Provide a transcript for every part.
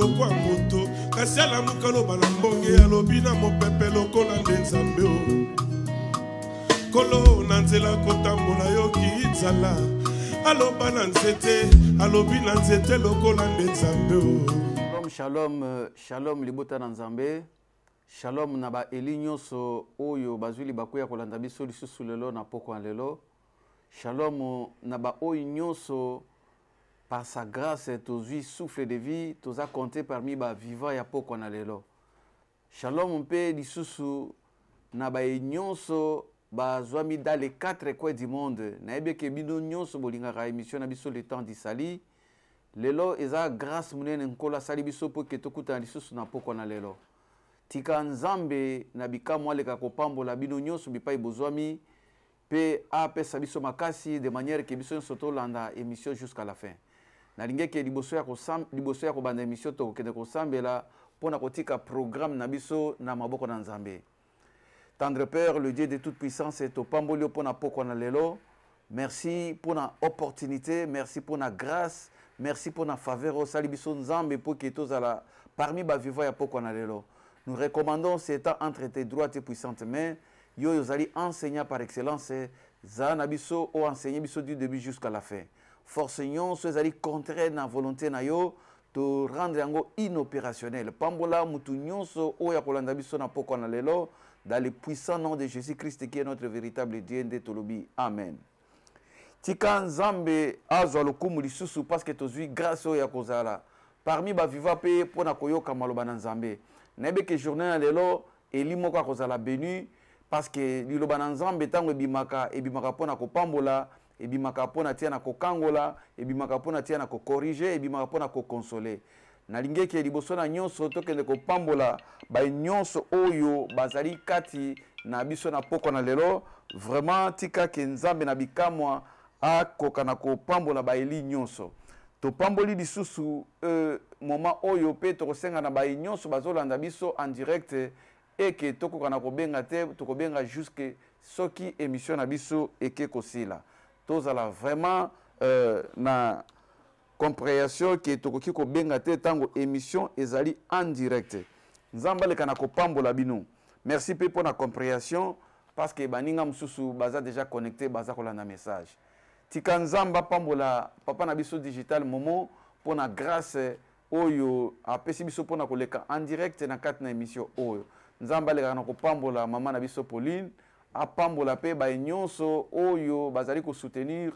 lokwa moto kasi alamuka loba na mbonge alobi na mopepe lokola nde nzambe kolo na nzela kotambola yo kizala aloba na nzete alobi na nzete lokola nde nzambe Shalom, shalom libota na nzambe. Shalom na ba eli nyonso oyo bazwili bakuya kolanda biso lisusu lelo na poko lelo. Shalom na ba oyo nyonso par sa grâce tozwi souffle de vie toza compté parmi ba vivants ya poko na lelo. Shalom mpe lisusu na ba nyonso bazwami dans les 4 coins du monde. Na yebeke bino nyonso bolingaka émission na biso le temps d'Isali. Lelo eza grâce munene nkola sali biso po ke tokuta lisusu na poko na lelo. Tika nzambe na bikamwa aleka kopambola bino nyonso bipai bozwami pe apesa biso makasi de manière ke biso nyonso tolanda émission jusqu'à la fin. Nalingi ke liboso ya kobanda émission tokokende kosambela mpona kotika programme na biso na maboko na nzambe. Tendre Père, le Dieu de toute puissance, topamboli mpona poko na lelo. Merci pour la opportunité, merci pour la grâce, merci pour la faveur au salibiso nzambe pour que tous ala parmi ba vivants ya poko na lelo. Nous recommandons cet temps entre tes droites et puissantes mains. Yo yozali enseignant par excellence za na biso o enseigner biso du début jusqu'à la fin. Force nyon so ezali contraire na volonté na yo to rendre yango inopérationnel. Pambola mutu nyonso o ya kolanda biso na poko na lelo dans le puissant nom de Jésus-Christ qui est notre véritable Dieu de tolobi. Amen. Tika nzambe azwa lokumu lisusu parce que tozwi grâce o ya kozala parmi ba vivants pe pona koyoka maloba na nzambe. Nebe ke journée na lelo elimo kwa kozala béni parce que liloba na nzambe tango ebimaka pona kopambola ebimaka pona tia na kokangola ebimaka pona tia na kokorriger ebimaka pona kokonsoler. Nalingi ke liboso na nyonso tokende kopambola ba nyonso oyo bazali kati na biso na poko na lelo vraiment tika ke nzambe na bikamwa akoka na kopambola ba eli nyonso. Topamboli lisusu moment oyo pe tokosenga na ba nyonso bazolanda biso en direct et que tokoka na kobenga te tokobenga jusque soki émission na biso eke kosila. Tozala vraiment na compréhension que tokoki kobenga te tango émission ezali en direct. Nzamba le kana kopambola bino. Merci pe pour la compréhension parce que baninga mususu baza déjà connecté baza kolanda message. Tika nzamba pambola papa na biso digital momo pour la grâce oyo apesi biso pona koleka en direct na kati na émission oyo. Nzamba le kana kopambola mama na biso Pauline apambola pe ba nyonso oyo bazali ko soutenir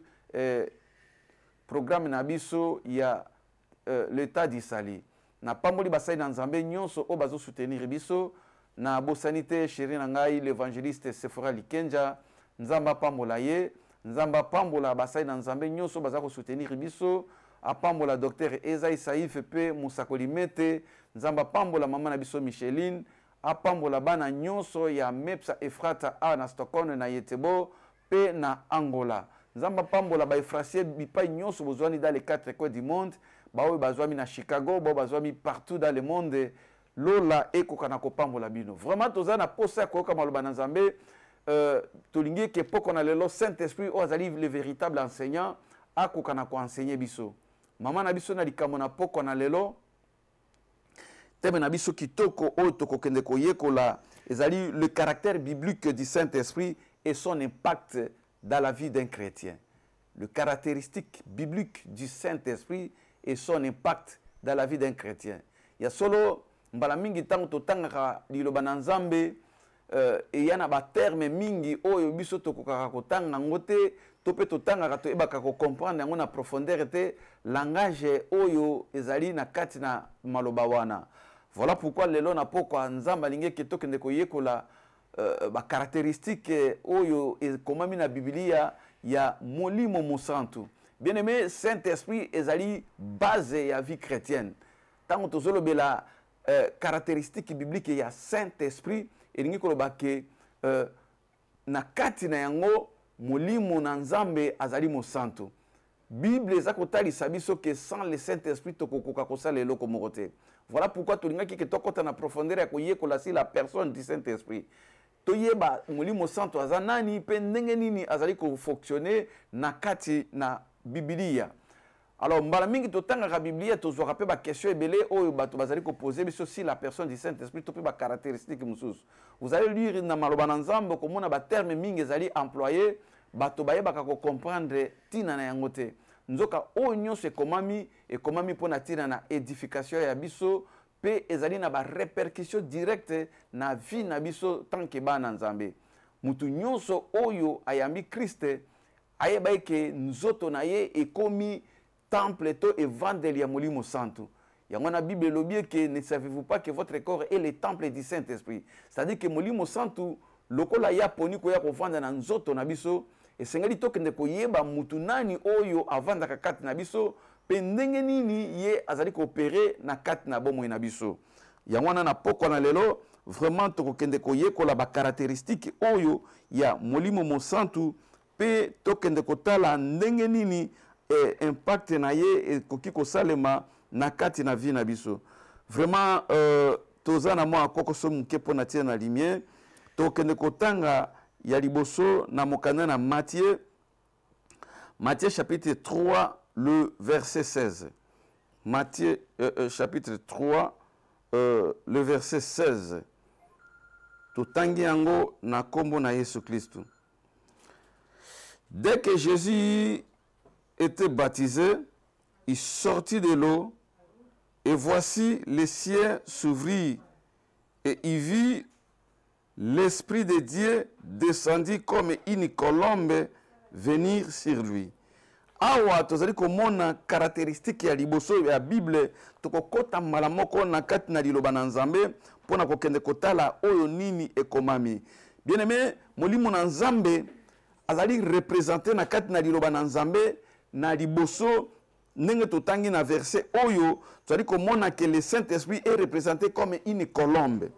programme na biso ya l'état d'Isali. Na pamboli basai na nzambe nyonso o bazo soutenir biso na bosanité chéri na ngai l'évangéliste Sephora Likenja nzamba pambola ye nzamba pambola basai na nzambe nyonso baza ko soutenir biso apambola docteur Ezaï Saïf pe Musakoli Mete nzamba pambola mama na biso Micheline apambola bana nyonso ya Mepsa Efrata a na Stockholm na Yetebo pe na Angola. Nzamba pambola ba efrasier bipai nyonso bozwani dans les 4 coins du monde ba oyo bazwami na Chicago ba bazwami partout dans le monde lola ekoka na kopambola bino vraiment toza na posa koka maloba na nzambe tolingi ke poko na lelo Saint-Esprit o azali le véritable enseignant akoka na ko enseigner biso mama na biso na likambo na poko na lelo teme na biso kitoko o tokokende koyekola ezali le caractère biblique du Saint-Esprit et son impact dans la vie d'un chrétien. Le caractéristique biblique du Saint-Esprit et son impact dans la vie d'un chrétien. Il y a solo mbala mingi tango totangaka liloba na nzambe eyana ba terme mingi oyo biso tokokaka kotanga ngote tope totangaka to ebaka ko comprendre yango na profondeur te langage oyo ezali na kati na maloba wana. Voilà pourquoi lelo na poko nzamba linge ketokende koyekola ba caractéristique oyo ekomami na Biblia ya molimo mosantu. Bien aimé, Saint-Esprit ezali base ya vie chrétienne. Tango tozolobela caractéristique biblique ya Saint-Esprit elingi koloba ke na kati na yango molimo na nzambe azali mosantu. Bible eza kotalisa biso ke sans le Saint-Esprit tokokoka kosala eloko moko te. Voilà pourquoi tolingaki ke tokota na profondeur ya koyekola si la personne du Saint-Esprit. Toyeba molimo santo aza nani pe ndenge nini azali ko fonctionner na kati na Biblia. Alors, mbala mingi totanga ka Biblia tozwaka pe ba question ebele oyo bato bazali ko poser biso si la personne du Saint-Esprit to pe ba caractéristique mususu. Vous allez lire na maloba na Nzambe komona ba terme mingi ezali employé bato bayebaka ko comprendre tina na yango te. Nzoka oyo nyonso ekomami mpona tina na édification ya biso pe ezali na ba répercussion directe na vie na biso tant que bana Nzambe. Mutu nyonso oyo ayambi Kriste ayeba ke nzoto na ye ekomi temple to évangile ya Molimo Santo. Yango na Bible lobi que ne savez-vous pas que votre corps est le temple du Saint-Esprit. C'est-à-dire que Molimo Santo lokola ya poni ko ya kovanda na nzoto na biso esengeli tokende koyeba mutu nani oyo avandaka kati na biso pe ndenge nini ye azali koopere na kati na bomoi na biso. Yango na poko na lelo vraiment tokende koyekola ba caractéristique oyo ya Molimo Santo pe tokende kotala ndenge nini impact na ye ekoki kosalema na kati na vie na biso. Vraiment toza na mwa kokoso muke pona tia na lumière tokende kotanga ya liboso na mokanda na Matthieu chapitre 3 le verset 16. Matthieu chapitre 3 le verset 16. Totangi yango na kombo na Yesu Christ. Dès que Jésus était baptisé, il sortit de l'eau et voici les cieux s'ouvrirent et il vit l'Esprit de Dieu descendit comme une colombe venir sur lui. Awa tozali komona caractéristique ya liboso ya Bible tokokota mbala moko na kati na liloba na Nzambe pona kokende kotala oyo nini ekomami. Bien aimé, Molimo na Nzambe azali représenter na kati na liloba na Nzambe na liboso ndenge totangi na verset oyo tozali komona que le Saint-Esprit est représenté comme une colombe.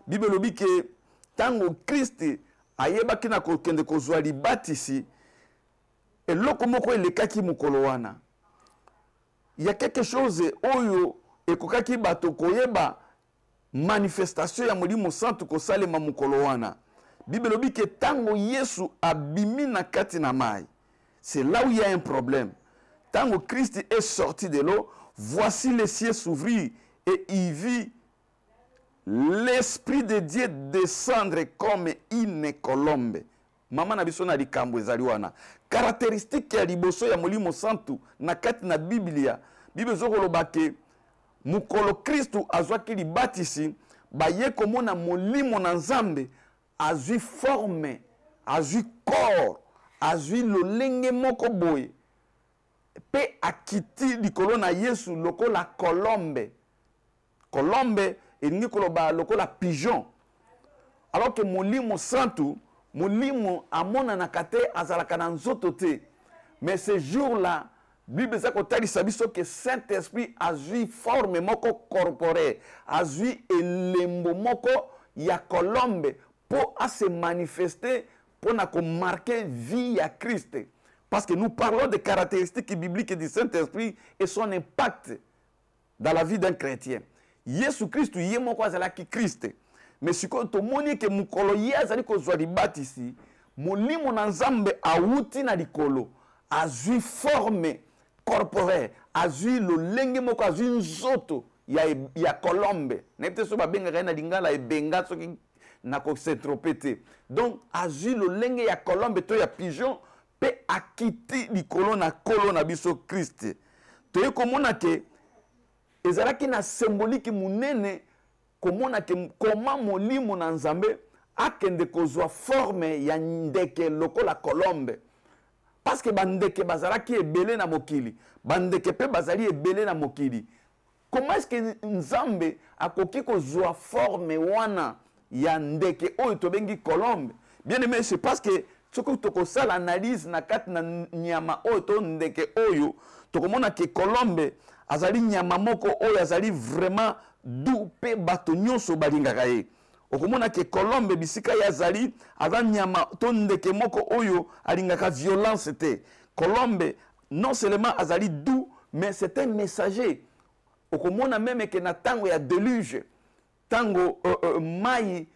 Bible lobi que tango Christ ayebaki na kokende kozwa libatisi eloko moko elekaki mukolo wana. Il y a quelque chose oyo ekokaki bato koyeba manifestation ya Molimo Santo kosalema mukolo wana. Bible lobi que tango Yesu abimi na kati na mai, c'est là où il y a un problème. Tango Christ est sorti de l'eau, voici les cieux s'ouvrir et il vit l'Esprit de Dieu descendre comme une colombe. Mama na biso na likambo ezali wana. Caractéristique ya liboso ya Molimo Santo na kati na Biblia. Bible zokoloba ke mukolo Kristu azwaki libatisi baye komona Molimo na Nzambe azwi forme, azwi corps, azwi lolenge moko boye. Pe akiti likolo na Yesu lokola colombe. Colombe elingi koloba lokola pigeon. Alors que Molimo Santo, Molimo amona na kate azalaka na nzoto te. Mais ce jour-là, Bible zako talisa biso que Saint-Esprit azui forme moko corporelle, azui elembo moko ya colombe pour à se manifester pour na ko marquer vie ya Christ. Parce que nous parlons des caractéristiques bibliques du Saint-Esprit et son impact dans la vie d'un chrétien. Yesu Christ ye moko azalaki Christ. Mais si to moni ke mukolo ye azali ko zwa libatisi, Molimo na Nzambe awuti na likolo, azui forme corporelle, azui lolenge moko azui nzoto ya colombe. Nepte so ba benga na lingala e benga so ki na ko s'entropete. Donc azui lolenge ya colombe to ya pigeon pe akiti likolo na kolo na biso Christ. To ye komona ke ezalaki na symbolique munene komona ke koma Molimo na Nzambe akende kozwa forme ya ndeke lokola colombe. Parce que bandeke bazalaki ebele na mokili, bandeke pe bazali ebele na mokili. Comment est-ce que Nzambe akoki kozwa forme wana ya ndeke oyo tobengi colombe? Bien aimé, c'est parce que soko tokosala analyse na kati na nyama oyo to ndeke oyo tokomona ke colombe azali nyama moko oyo azali vraiment du pe bato nyonso balingaka ye. Okomona ke colombe bisika ya azali aza nyama to ndeke moko oyo alingaka violence te. Colombe non seulement azali doux mais c'est un messager. Okomona même que na tango ya déluge, tango mai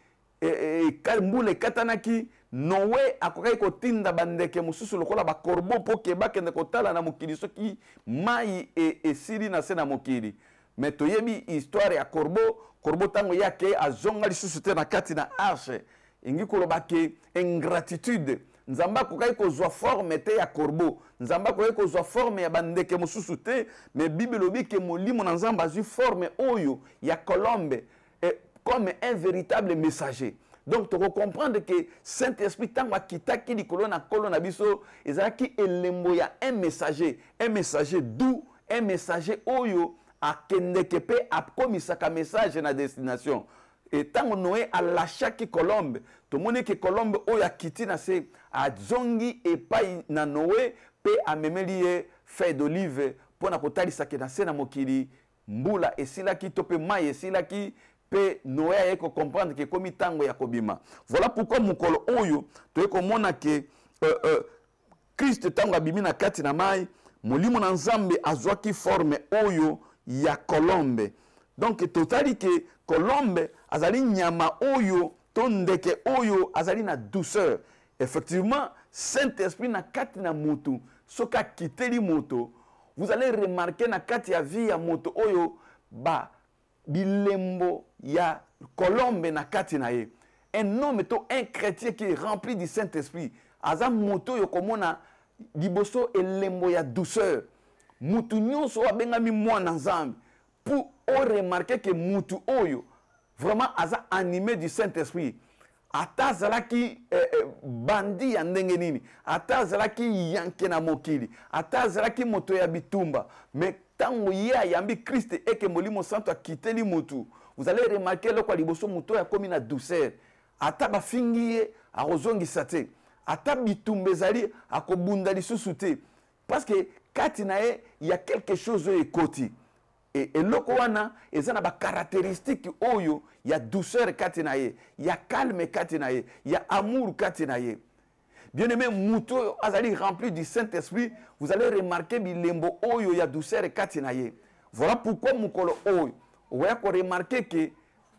mbule katanaki Noé akokai kotinda bandeke mususu lokola ba corbeau po ke bakende kotala na mokili soki mai esili na se na mokili. Mais toyebi histoire ya corbeau tango yake azonga lisusu te na kati na arche. Ingi koloba ke ingratitude. Nzamba kokai kozwa forme te ya corbeau. Nzamba kokai kozwa forme ya bandeke mususu te, mais Bible lobi ke molimo na Nzamba azwi forme oyo ya colombe comme un véritable messager. Donc, tu comprendre que Saint-Esprit, tant que tu as colonne na biso, ezaki elembo ya un messager doux, un messager oyo a kendekepe a komisaka message na destination. Et tant que Noé a lâché ki colombe, tout le monde que colombe oyo a quitté na se a zongi et pas na Noé pe a memelie feuille d'olive pour na kotalisa ke na se na mokili mbula esila ki tope mai esila ki pe Noé a eko comprendre que comme tango ya kobima. Voilà pourquoi mukolo oyo to eko mona ke Christ tango abimi na kati na mai, molimo na Nzambe azwaki forme oyo ya colombe. Donc totali ke colombe azali nyama oyo to ndeke oyo azali na douceur. Effectivement, Saint-Esprit na kati na moto, soka kiteli moto, vous allez remarquer na kati ya vie ya moto oyo ba bilembo ya colombe na kati na ye. Un homme to un chrétien qui est rempli du Saint-Esprit, aza moto yo komona liboso elembo ya douceur. Mutu nyonso abengami mwana Nzambe pour remarquer que mutu oyo vraiment aza animé du Saint-Esprit. Ata zalaki bandi ya ndenge nini, ata zalaki yanke na mokili, ata zalaki moto ya bitumba, mais tango ya yambi Christ et que molimo santo a quitté li mutu, vous allez remarquer le kwa liboso muto ya komi na douceur. Ata ba fingiye a rozongi sate, ata bitumbe zali a kobunda lisusu te, parce que katinae il y a quelque chose de koti. Et loko wana ezana ba caractéristique oyo ya douceur katinaye, ya calme katinaye, ya amour katinaye. Bien-aimé, muto azali rempli du Saint-Esprit, vous allez remarquer bilembo oyo ya douceur katinaye. Voilà pourquoi mukolo oyo, oya ko remarquer que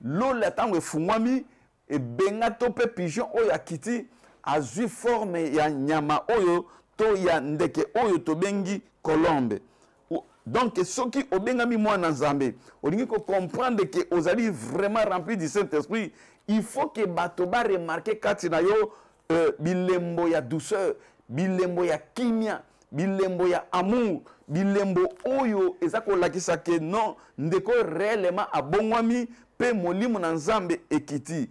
lola tango fungwami e benga tope pigeon oyo akiti azui forme ya nyama oyo to ya ndeke oyo to bengi colombe. Donc, ceux qui ont bien mis moi dans Nzambe, on dit qu'on comprendre que vous allez vraiment rempli du Saint-Esprit. Il faut que Batoba remarque Katinayo, bilembo ya douceur, bilembo ya kimia, bilembo ya amour, bilembo oyo, et ça qu'on l'a dit ça que non, ndeko réellement à bonwami, pe molimo na Nzambe ekiti.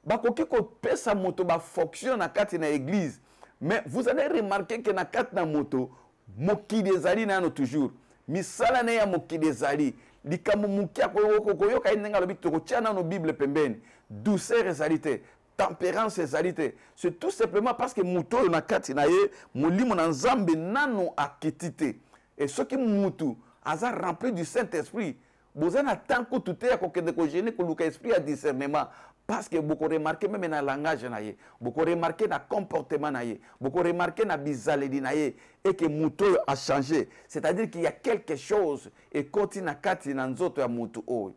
Bakoki ko pesa moto ba fonction na Katina église. Mais vous allez remarquer que na Katina moto, mokide zali na no toujours. Misala ne ya mokide zali likamu mukia koyoka inenga lobi tokotiana no Bible pembeni douceur ezalité tempérance ezalité c'est tout simplement parce que muto na kati na ye molimo na Nzambe nano akitite et ce qui mutu aza rempli du Saint-Esprit bozana tanko tuté ya kokende ko gêner ko luka esprit à discernement parce que beaucoup remarqué même dans langage na ye beaucoup remarqué na comportement na ye beaucoup remarqué na bizaledi na ye et que muto a changé c'est-à-dire qu'il y a quelque chose et continue na kati na nzoto ya mutu oyo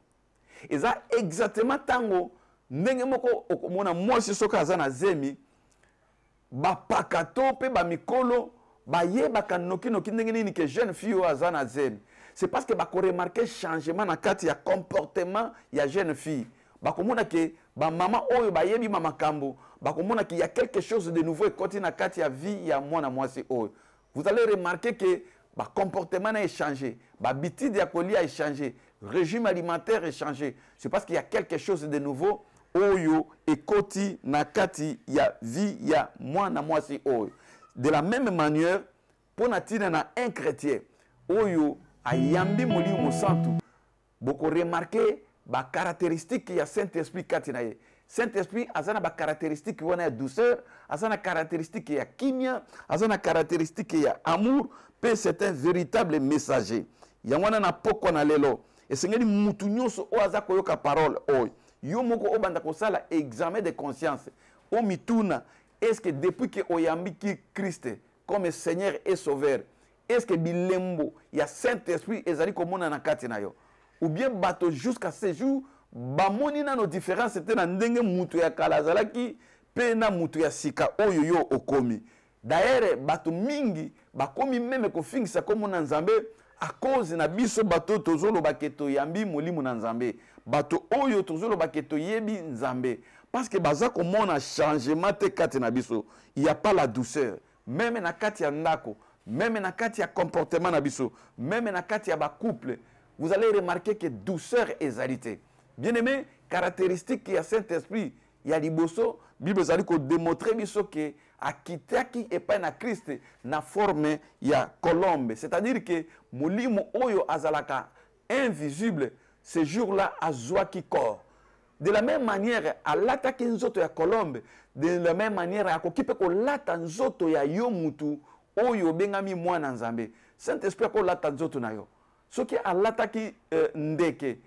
et ça exactement tango ndenge moko okomona mwasi soka aza na zemi ba pakato pe ba mikolo ba yebaka noki ndenge nini que jeune fille aza na zemi c'est parce que ba ko remarqué changement na kati ya comportement ya jeune fille bakomona ke ba mama oyo ba yebi mama kambo bakomona qu'il y a quelque chose de nouveau et continue na kati ya vie ya mwana mwasi oyo vous allez remarquer que ba comportement a changé ba bitide ya kolia a changé régime alimentaire a changé c'est parce qu'il y a quelque chose de nouveau oyo et koti na kati ya vie ya mwana mwasi oyo de la même manière pour natina na un chrétien oyo ayambi molimo santu boko remarquer ba caractéristique ya Saint-Esprit katinaye Saint-Esprit azana ba caractéristique wana ya douceur azana caractéristique ya kimia azana caractéristique ya amour pe c'est un véritable messager ya wana na poko na lelo esengeli mutu nyonso o aza koyoka parole oyo yo moko obanda kosala examen de conscience o mituna est-ce que depuis que oyambi ki Christ comme Seigneur et Sauveur est-ce que bilembo ya Saint-Esprit ezali komona na kati na yo ou bien bateau jusqu'à ce jour bamoni na nos différences c'était na ndenge mutu ya kala zalaki pena mutu ya sika oyo yo okomi. D'ailleurs bato mingi bakomi meme kofingisa komo na Nzambe a cause na biso bato tozolo baketo yambi molimo na Nzambe. Bato oyo tozolo baketo yebi Nzambe. Parce que baza komona changement te kati na biso. Il y a pas la douceur. Même na kati ya ndako, même na kati ya comportement na biso, même na kati ya ba couple, vous allez remarquer que douceur et zalité. Bien aimé, caractéristique ya Saint-Esprit, ya liboso, Bible zali ko démontrer biso que akitaki epai na Christ na forme ya colombe. C'est-à-dire que molimo oyo azalaka invisible, ce jour-là azwaki corps. De la même manière, à l'attaquer nzoto ya colombe, de la même manière, à kokipe ko lata nzoto ya yo mutu, oyo bengami mwana Nzambe. Saint-Esprit ko lata nzoto na yo. Ce qui a l'attaqué ndeke,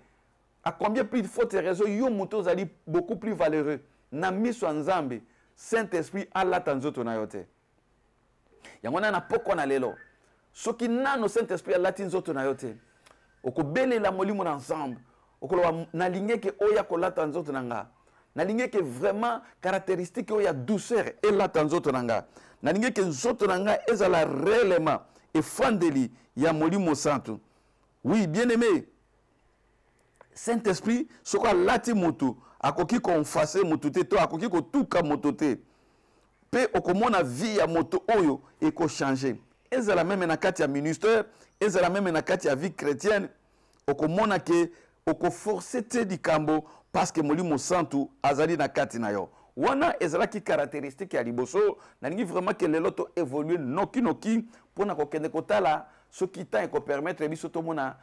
à combien plus de fautes et raisons, yo mutu zali beaucoup plus valeureux. Na miso Nzambe, Saint-Esprit a lata nzoto na yo te. Yangona na poko na lelo. Ce qui nano Saint-Esprit a lati nzoto na yo te. Oko bele la molimo na ensemble. Okolo na linge ke oya ko lata nzoto nanga. Na linge ke vraiment caractéristique oya douceur et lata nzoto nanga. Na linge ke nzoto nanga ezala réellement et fandeli ya molimo santo. Oui, bien aimé. Saint-Esprit soko lati mutu akoki ko mfase mutu te to akoki ko tuka mutu te. Pe okomona vie ya moto oyo eko changer. Ezala même na kati ya ministère, ezala même na kati ya vie chrétienne, okomona ke oko forcer te di kambo parce que molimo santu azali na kati na yo. Wana ezala ki caractéristique ya liboso, na ningi vraiment que le loto évolue noki pona ko kende kotala ce qui t'a ko permettre biso to mona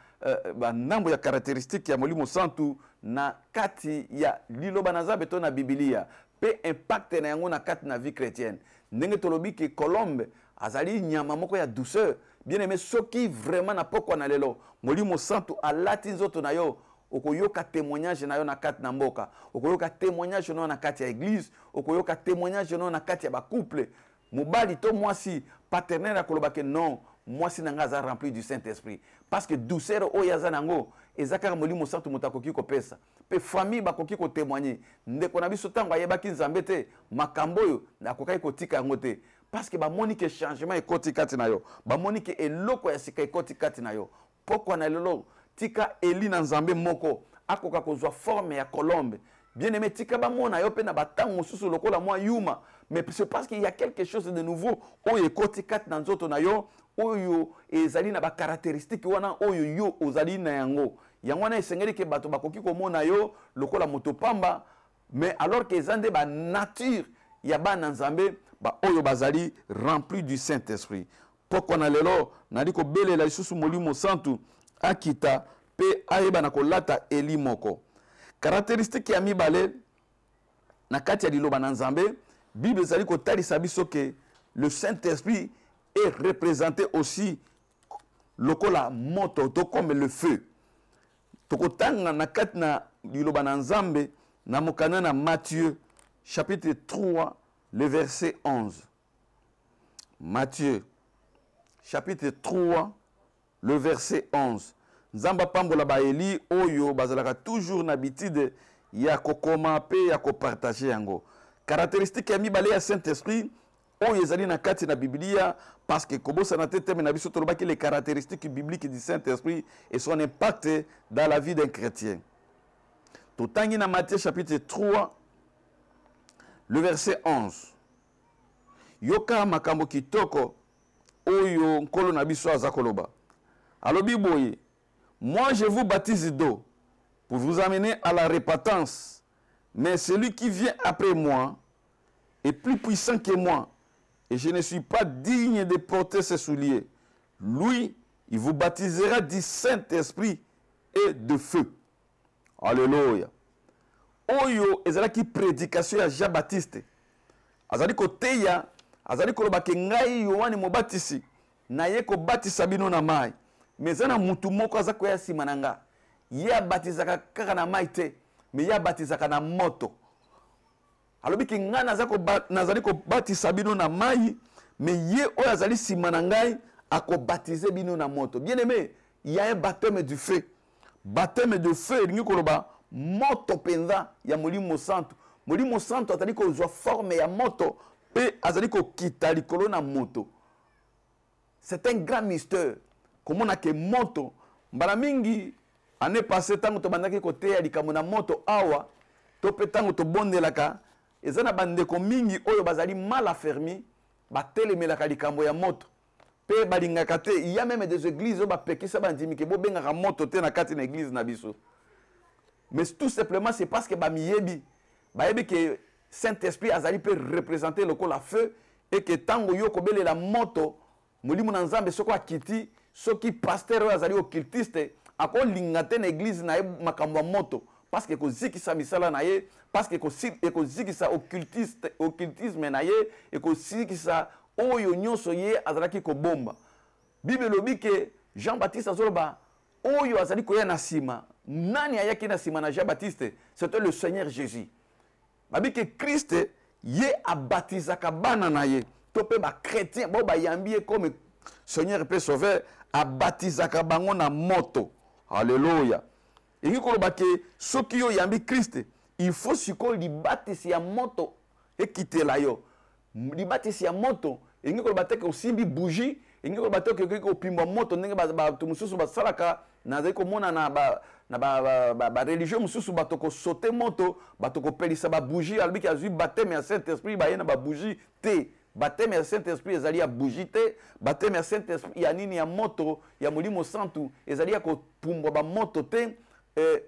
ba nambo ya caractéristique ya molimo santu na kati ya liloba na Nzambe to na Biblia pe impact na yango na kati na vie chrétienne. Ndenge tolobi ke colombe azali nyama moko ya douceur. Bien aimé, ce qui vraiment n'a pas quoi na lelo, molimo santu alati nzoto na yo. Okoyoka témoignage na yo na kati na mboka, okoyoka témoignage na yo na kati ya église, okoyoka témoignage na yo na kati ya ba couple. Mobali to mwasi partenaire akoloba ke non, mwasi nanga za rempli du Saint-Esprit. Parce que douceur oyaza nango, ezaka molimo santu mutakoki ko pesa. Pe famille bakoki ko témoigner. Ndeko na biso tango ayebaki Nzambe te, makambo yo nakokai ko tika yango te. Parce que ba monique changement ekoti kati na yo. Ba monique eloko ya sika ekoti kati na yo. Pourquoi na lelo tika eli na Nzambe moko akoka kozwa forme ya colombe. Bien aimé, tika ba mona yo pe na batango susu lokola mwa yuma, mais c'est parce qu'il y a quelque chose de nouveau oyo ekoti kati na nzoto na yo, oyo ezali na ba caractéristique wana oyo yo ozali na yango. Yango na esengeli ke bato bakoki komona yo lokola moto pamba, mais alors que ezande ba nature ya ba na Nzambe ba oyo bazali rempli du Saint-Esprit. Pourquoi na lelo na liko bele la lisusu molimo santu akita pe ayeba na kolata eli moko. Caractéristique ya mibale na kati ya liloba na Nzambe, Bible zali ko talisa biso ke le Saint-Esprit est représenté aussi lokola moto to comme le feu. Tokotanga na kati na liloba na Nzambe na mokana na Matthieu chapitre 3 le verset 11. Matthieu chapitre 3 le verset 11. Nzamba pambola ba eli oyo bazalaka toujours na habitude ya kokoma pe ya kopartager yango. Caractéristique ya mibale ya Saint-Esprit oyo ezali na kati na Biblia parce que kobosa na tete na biso tolobaki les caractéristiques bibliques du Saint-Esprit et son impact dans la vie d'un chrétien. Totangi na Matthieu chapitre 3 le verset 11. Yoka makambo kitoko oyo nkolo na biso azakoloba. Alobi boye, moi je vous baptise d'eau pour vous amener à la repentance, mais celui qui vient après moi est plus puissant que moi et je ne suis pas digne de porter ses souliers. Lui, il vous baptisera du Saint-Esprit et de feu. Alléluia. Oyo ezalaki prédication ya Jean-Baptiste. Azali koteya, azali koloba ke ngai Yohani mobatisi na ye ko batisa bino na mai. Mais zana mutu moko aza koya sima nanga. Ye abatizaka kaka na mai te, mais ye abatizaka na moto. Alobi ki nga nazali ko batisa bino na mai, mais ye oyo azali sima na ngai ako baptiser bino na moto. Bien aimé, il y a un baptême du feu. Baptême de feu, elingi koloba moto penza ya molimo santu. Molimo Santo azali kozwa forme ya moto pe azali kokita likolo na moto. C'est un grand mystère. Comment na ke moto mbala mingi année passée tango to bandaki koteya likambo na moto awa to pe tango to bondelaka ezana bandeko mingi oyo bazali mal affermi batelemelaka likambo ya moto pe balingaka te. Il y a même des églises oyo bapekisa bandimi ke bobengaka moto te na kati na église na biso. Mais tout simplement c'est parce que bamiyebi bayebi que Saint-Esprit azali peut représenter le la feu et que tango yo kobele la moto molimo na nzambe soko akiti soki pasteur azali occultiste ako lingate na église na makambo moto parce que ko zikisa misala na ye parce que ko zikisa occultisme na ye et ko zikisa oyo nyonso ye azalaki ko bomba. Bible lobi que Jean-Baptiste azoloba oyo azali koya na sima nani ayaki na sima na Jean-Baptiste c'était le Seigneur Jésus. Babi que Christ ye abatizaka bana na ye to pe ba chrétien bo ba yambi comme Seigneur peut sauver abatizaka bango na moto. Alléluia. Et qui koloba ke soki yo yambi Christ il faut siko libatisi ya moto et quitter la yo libatisi ya moto et qui koloba te ko simbi bougie et qui koloba te ko pimba moto ndenge ba to mususu ba salaka na zeko mona na ba religion mususu bato ko sauter moto bato ko pelisa ba bougie albi ki azui baptême ya Saint-Esprit ba yena ba bougie te baptême ya Saint-Esprit ezali ya bougie te baptême ya Saint-Esprit ya nini ya moto ya molimo santu ezali ya ko pumbwa ba moto te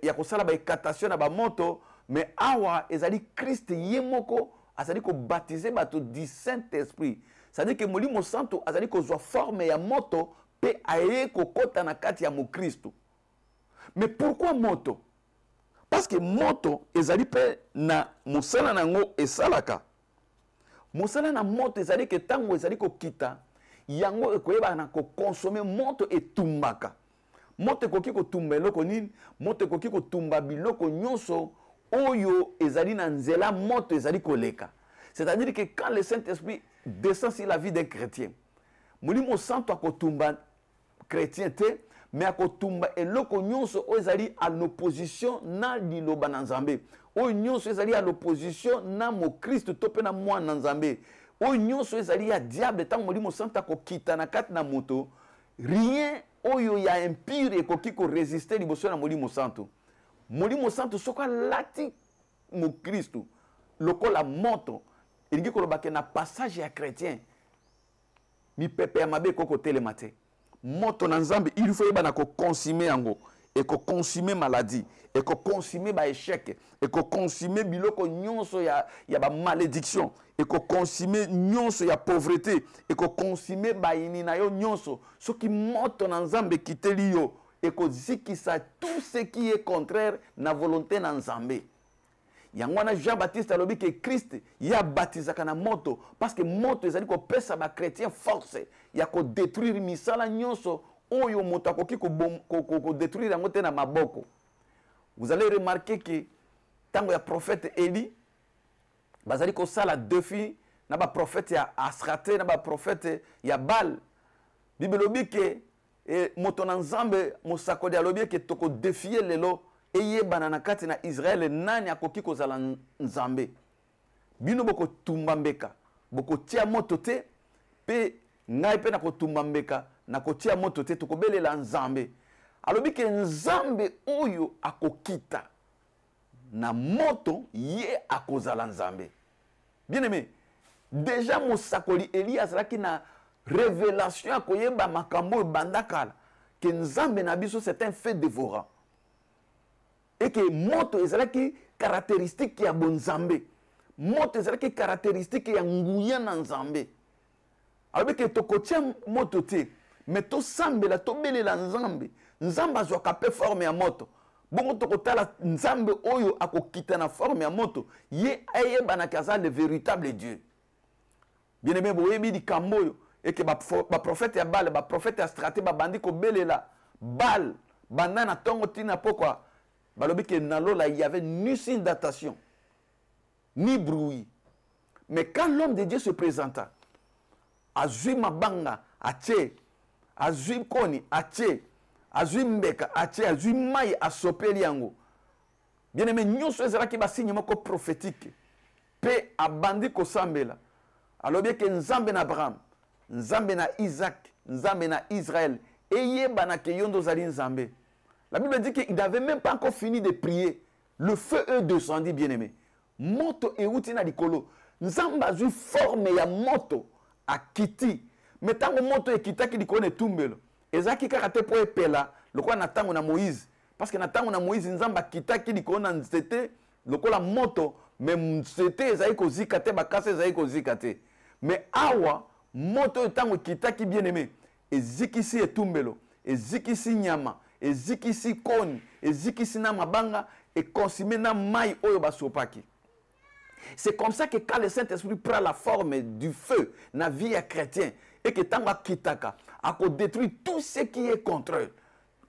ya ko sala ba ekatation na ba moto mais awa ezali Christ yemoko azali ko baptiser bato du Saint-Esprit. C'est-à-dire que molimo santu azali ko zwa forme ya moto pe aye ko kota na kati ya Mokristo. Mais pourquoi moto? Parce que moto ezali pe na musala nango esalaka. Musala na moto ezali ke tango ezali ko kita yango ekoyeba na ko consommer moto etumbaka. Moto ekoki ko tumba eloko nini? Moto ekoki ko tumba biloko nyonso oyo ezali na nzela moto ezali koleka. C'est-à-dire que quand le Saint-Esprit descend sur la vie d'un chrétien, molimo santo akotumba chrétien te mais akotumba eloko nyonso oyo ezali à l'opposition na liloba na Nzambe. Oyo nyonso ezali à l'opposition na Mokristo to pe na mwana Nzambe. Oyo nyonso ezali ya diable tango molimo santo akokita na kati na moto, rien oyo ya impure ekoki ko résister liboso na molimo santo. Molimo santo soka lati Mokristo lokola moto elingi koloba ke na passage ya chrétien mi pepe ya mabe koko telemate moto na Nzambe il faut yeba na ko consumer yango et ko consumer maladie et ko consumer ba échec et ko consumer biloko nyonso ya ba malédiction et ko consumer nyonso ya pauvreté et ko consumer ba ini na yo nyonso soki moto na Nzambe kiteli yo et ko zikisa tout ce qui est contraire na volonté na Nzambe. Yangwana Jean-Baptiste alobi que Christ ya baptisaka na moto parce que moto ezali ko pesa ba chrétien force ya ko détruire misala nyonso oyo moto akoki ko détruire yango te na maboko. Vous allez remarquer que tango ya prophète Eli bazali ko sala défi na ba prophète ya Asrate na ba prophète ya Baal. Bible lobi que moto na Nzambe mosakoli alobi que toko défier lelo eye banana kati na Israël nani akoki kozala Nzambe. Bino boko tumba mbeka boko tia moto te pe ngai pe na ko tumba mbeka na ko tia moto te tokobelela Nzambe. Alobi ke Nzambe oyo akokita na moto ye akozala Nzambe. Bien aimé, déjà mosakoli Elias azalaki na révélation akoyeba makambo bandakala que Nzambe na biso c'est un fait dévorant. Et que moto ezalaki caractéristique ya bonzambe. Moto ezalaki caractéristique ya nguya na Nzambe. Alors que tokotia moto te, mais to sambela to belela Nzambe. Nzambe azwaka pe forme ya moto. Bongo tokotala Nzambe oyo akokita na forme ya moto, ye ayeba na kaza le véritable Dieu. Bien aimé boyebi di kamboyo et que ba prophète ya Baal, ba prophète ya Straté ba bandi ko belela Baal, bandana tongo tina pourquoi? Balobi que nalola il y avait ni signe datation, ni bruit. Mais quand l'homme de Dieu se présenta, azui mabanga, ache, azui koni, ache, azui mbeka, ache, azui mai, asopeli yango. Bien aimé, nyonso ezala ki ba signe moko prophétique. pe abandi kosambela alobi ke nzambe na Abraham nzambe na Isaac nzambe na Israël eyebana ke yondo zali nzambe. La Bible dit qu'il n'avait même pas encore fini de prier, le feu est descendu, bien-aimé. Moto et outina dikolo nzambe azui forme ya moto akiti mais tango moto ekitaki dikone tumbelo ezaki kaka te po epela lokola na tango na Moïse parce que na tango na Moïse nzambe akitaki dikona nzete lokola moto mais nzete ezali kozika te bakasa ezali kozika te mais awa moto tango kitaki bien-aimé ezikisi etumbelo ezikisi nyama ezikisi koni ezikisi na mabanga et consommer na mai oyo basopaki. C'est comme ça que quand le Saint-Esprit prend la forme du feu dans la vie chrétienne et que tant kitaka a détruit tout ce qui est contre eux.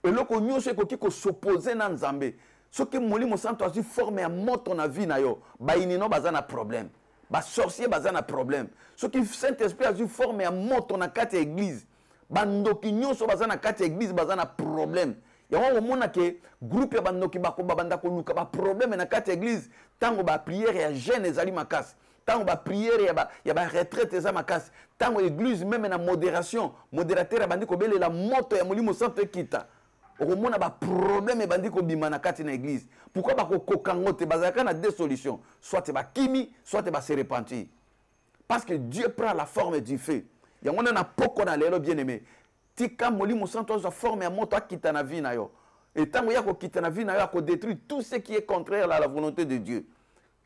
Et là qu'on y a s'opposer dans Nzambe. Ce qui moli mo santo a formé à moto na vie na yo, ba inino bazana problème. Ba sorcier bazana problème. Ce qui Saint-Esprit a formé à moto na kati église. Ba ndoki nyonso bazana kati église bazana problème. Yawa omona ke groupe ya bandoki bakoba banda ko luka ba problème na kati église tango ba prière ya jeune ezali makasi tango ba prière ya ba retraite eza makasi tango église même na modération modérateur bandi ko belela moto ya molimo santo ekita okomona ba problème bandi ko bima na kati na église pourquoi ba ko kokango te bazaka na deux solutions soit ba kimi soit ba se repentir parce que Dieu prend la forme du feu yango na poko na lelo bien-aimé tika molimo santo a formé à moto akita na vie na yo et tango ya ko kita na vie na yo ko détruire tout ce qui est contraire à la volonté de Dieu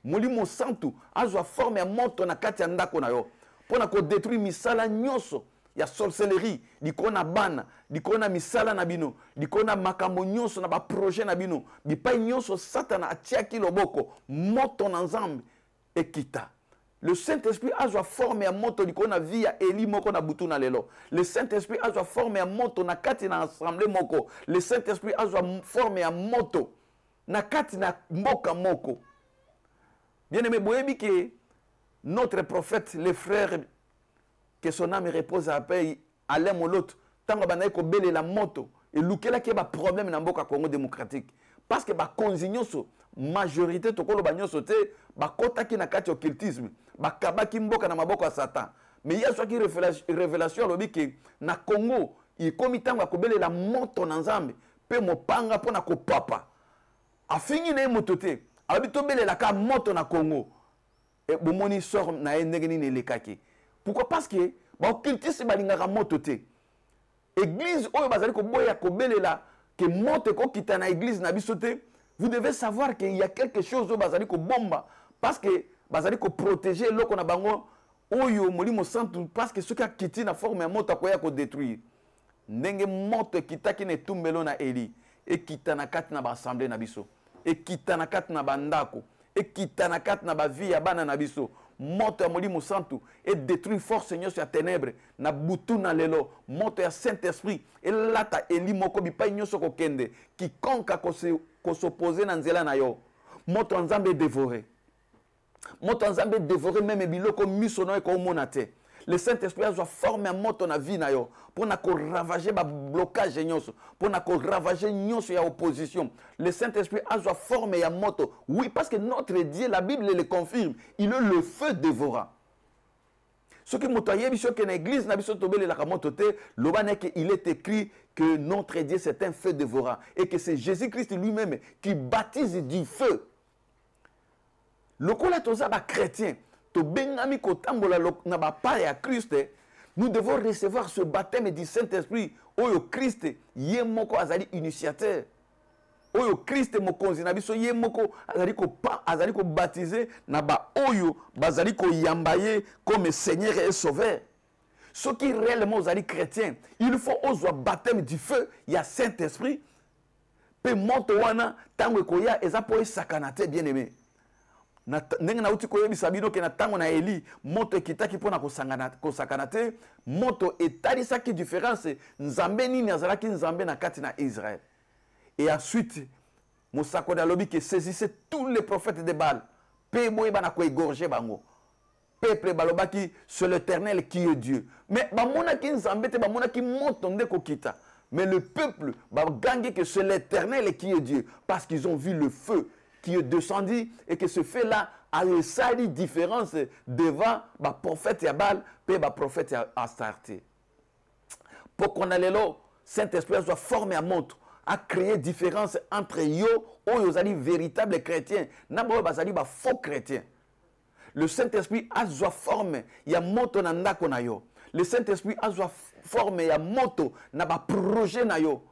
molimo santo a formé à moto na kati ya ndako na yo pona ko détruire misala nyonso ya sorcellerie dikona bana dikona misala na bino dikona makambo nyonso na ba projet na bino bipai nyonso satana atiaki loboko moto na nzambe ekita. Le Saint-Esprit a formé à moto dikona via Eli moko na butu na lelo. Le Saint-Esprit a formé à moto na kati na assemblée moko. Le Saint-Esprit a formé à moto na kati na mboka moko. Bien-aimé, boyebi que notre prophète, le frère, que son âme repose à paix, Alain Molot, tango banaye ko bele la moto et lukela ke ba problème na mboka Congo démocratique. Parce que ba konzinyoso majorité tokolo banyoso te ba kota ki na kati occultisme ba kabaki mboka na maboko ya Satan. Mais il y a soit qui révélation lobi ke na Congo il komi tango akobele la moto na nzambe pe mopanga pona ko papa. Afingi na moto te. Abito bele la ka moto na Congo. Et bomoni sort na ndengeni ne lekaki. Pourquoi? Parce que ba occultisme balingaka moto te. Église oyo bazali ko boya ko bele la que moto ko kita na église na bisote. Vous devez savoir qu'il y a quelque chose au bazali ko bomba parce que bazali ko protéger loko na bango oyo molimo santu parce que ce qui a quitté na forme moto ko ya ko détruire ndenge moto kitaki ne tumbelo na Eli et kita na kati na ba assemblée na biso et kita na kati na bandako et kita na kati na ba vie ya bana na biso moto ya molimo santu et détruire force nyonso ya ténèbres na butu na lelo moto ya Saint-Esprit et lata Eli moko bipai nyonso ko kende quiconque ko s'opposer na nzela na yo moto nzambe dévoré moto nzambe dévoré même biloko misono ko monate. Le Saint-Esprit a formé un moto na vie na yo pour na ko ravager ba blocage nyonso pour na ko ravager nyonso ya opposition. Le Saint-Esprit a formé un moto. Oui, parce que notre Dieu, la Bible le confirme, il est le feu dévorant. Ce qui motoye biso que na église na biso tobele la moto te lobane que il est écrit que notre Dieu c'est un feu dévorant et que c'est Jésus-Christ lui-même qui baptise du feu. Lokola toza ba chrétien to bengami ko tambola na ba pare à Christ, nous devons recevoir ce baptême du Saint-Esprit oyo Christ ye moko azali initiateur. Oyo Christ mokonzi na biso ye moko azali ko baptiser na ba oyo bazali ko yambaye comme Seigneur et Sauveur. Ceux qui réellement azali chrétien, il faut ozo baptême du feu, il y a Saint-Esprit. Pe moto wana tango ko ya eza po sakanate bien-aimé. Ndenge na uti koyebisa bino ke na tango na Eli moto ekitaki pona kosakana te moto etalisaki différence nzambe nini azalaki nzambe na kati na Israël. Et ensuite mosako na lobi ke saisissait tous les prophètes de Baal pe boye bana ko égorger bango peuple balobaki c'est l'Éternel qui est Dieu mais bamonaki nzambe te bamonaki moto nde kokita mais le peuple bagangi que c'est l'Éternel qui est Dieu parce qu'ils ont vu le feu qui est descendu et que ce feu-là a une différence devant le prophète Yabal et le prophète Astarté. Pour qu'on ait le Saint-Esprit soit formé à montre, à créer différence entre eux, où ils véritables chrétiens, et faux chrétiens. Le Saint-Esprit a une forme, il y a moto na ndako na yo. Le Saint-Esprit a une forme, il y a moto na ba projet na yo.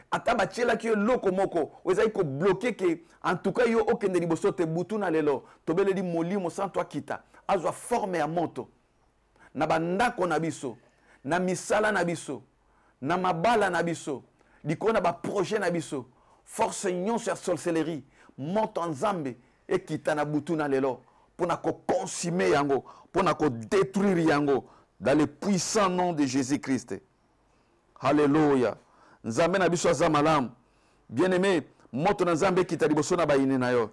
Ata ba tchela ki loko moko, ozali ko bloquer que en tout cas yo okende liboso te butu na lelo, tobele di molimo sans toi kita. A une forme ya moto. Na ba ndako na biso, na misala na biso, na mabala na biso, likona ba projet na biso. Force nyon sur sorcellerie, monte en Nzambe et kita na butu na lelo. Pour consumer yango, pour détruire yango dans le puissant nom de Jésus-Christ. Alléluia. Nzambe na biso azamalam. Bien-aimé, moto na Nzambe kita liboso na bayine na yo.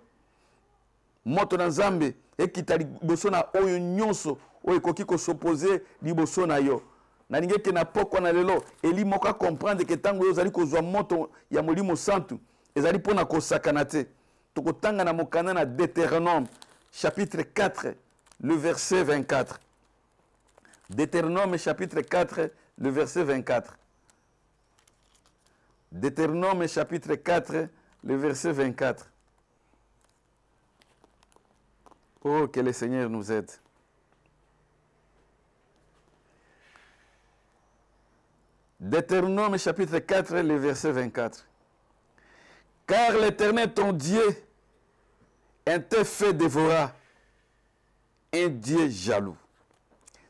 Moto na Nzambe e kita liboso na oyo nyonso oyo ekoki ko s'opposer liboso na yo. Na ninge ke na poko na lelo, eli moka comprendre que tango yo zali kozwa moto ya molimo santu, ezali pona ko sakana te. Tokotanga na mokana na Deutéronome chapitre 4, le verset 24. Deutéronome chapitre 4, le verset 24. Deutéronome chapitre 4, le verset 24. Oh, que le Seigneur nous aide. Deutéronome chapitre 4, le verset 24. Car l'Éternel ton Dieu un fait dévora un Dieu jaloux.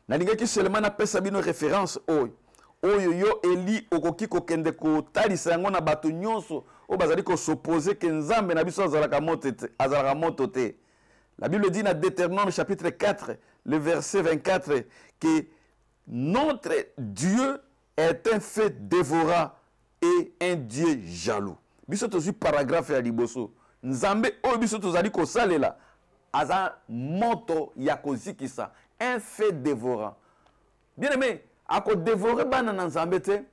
Nalinga ki seulement na pesa bino référence oyo yo eli okoki kokende ko talisa yango na bato nyonso o bazali ko s'opposer que Nzambe na biso azalaka moto te. La Bible dit dans Deutéronome chapitre 4 le verset 24 que notre Dieu est un fait dévorant et un Dieu jaloux. Biso tozu paragraphe ya liboso. Nzambe oyo biso tozali ko salela aza moto ya kozikisa un fait dévorant. Bien aimé, ako dévorer bana na Nzambe te,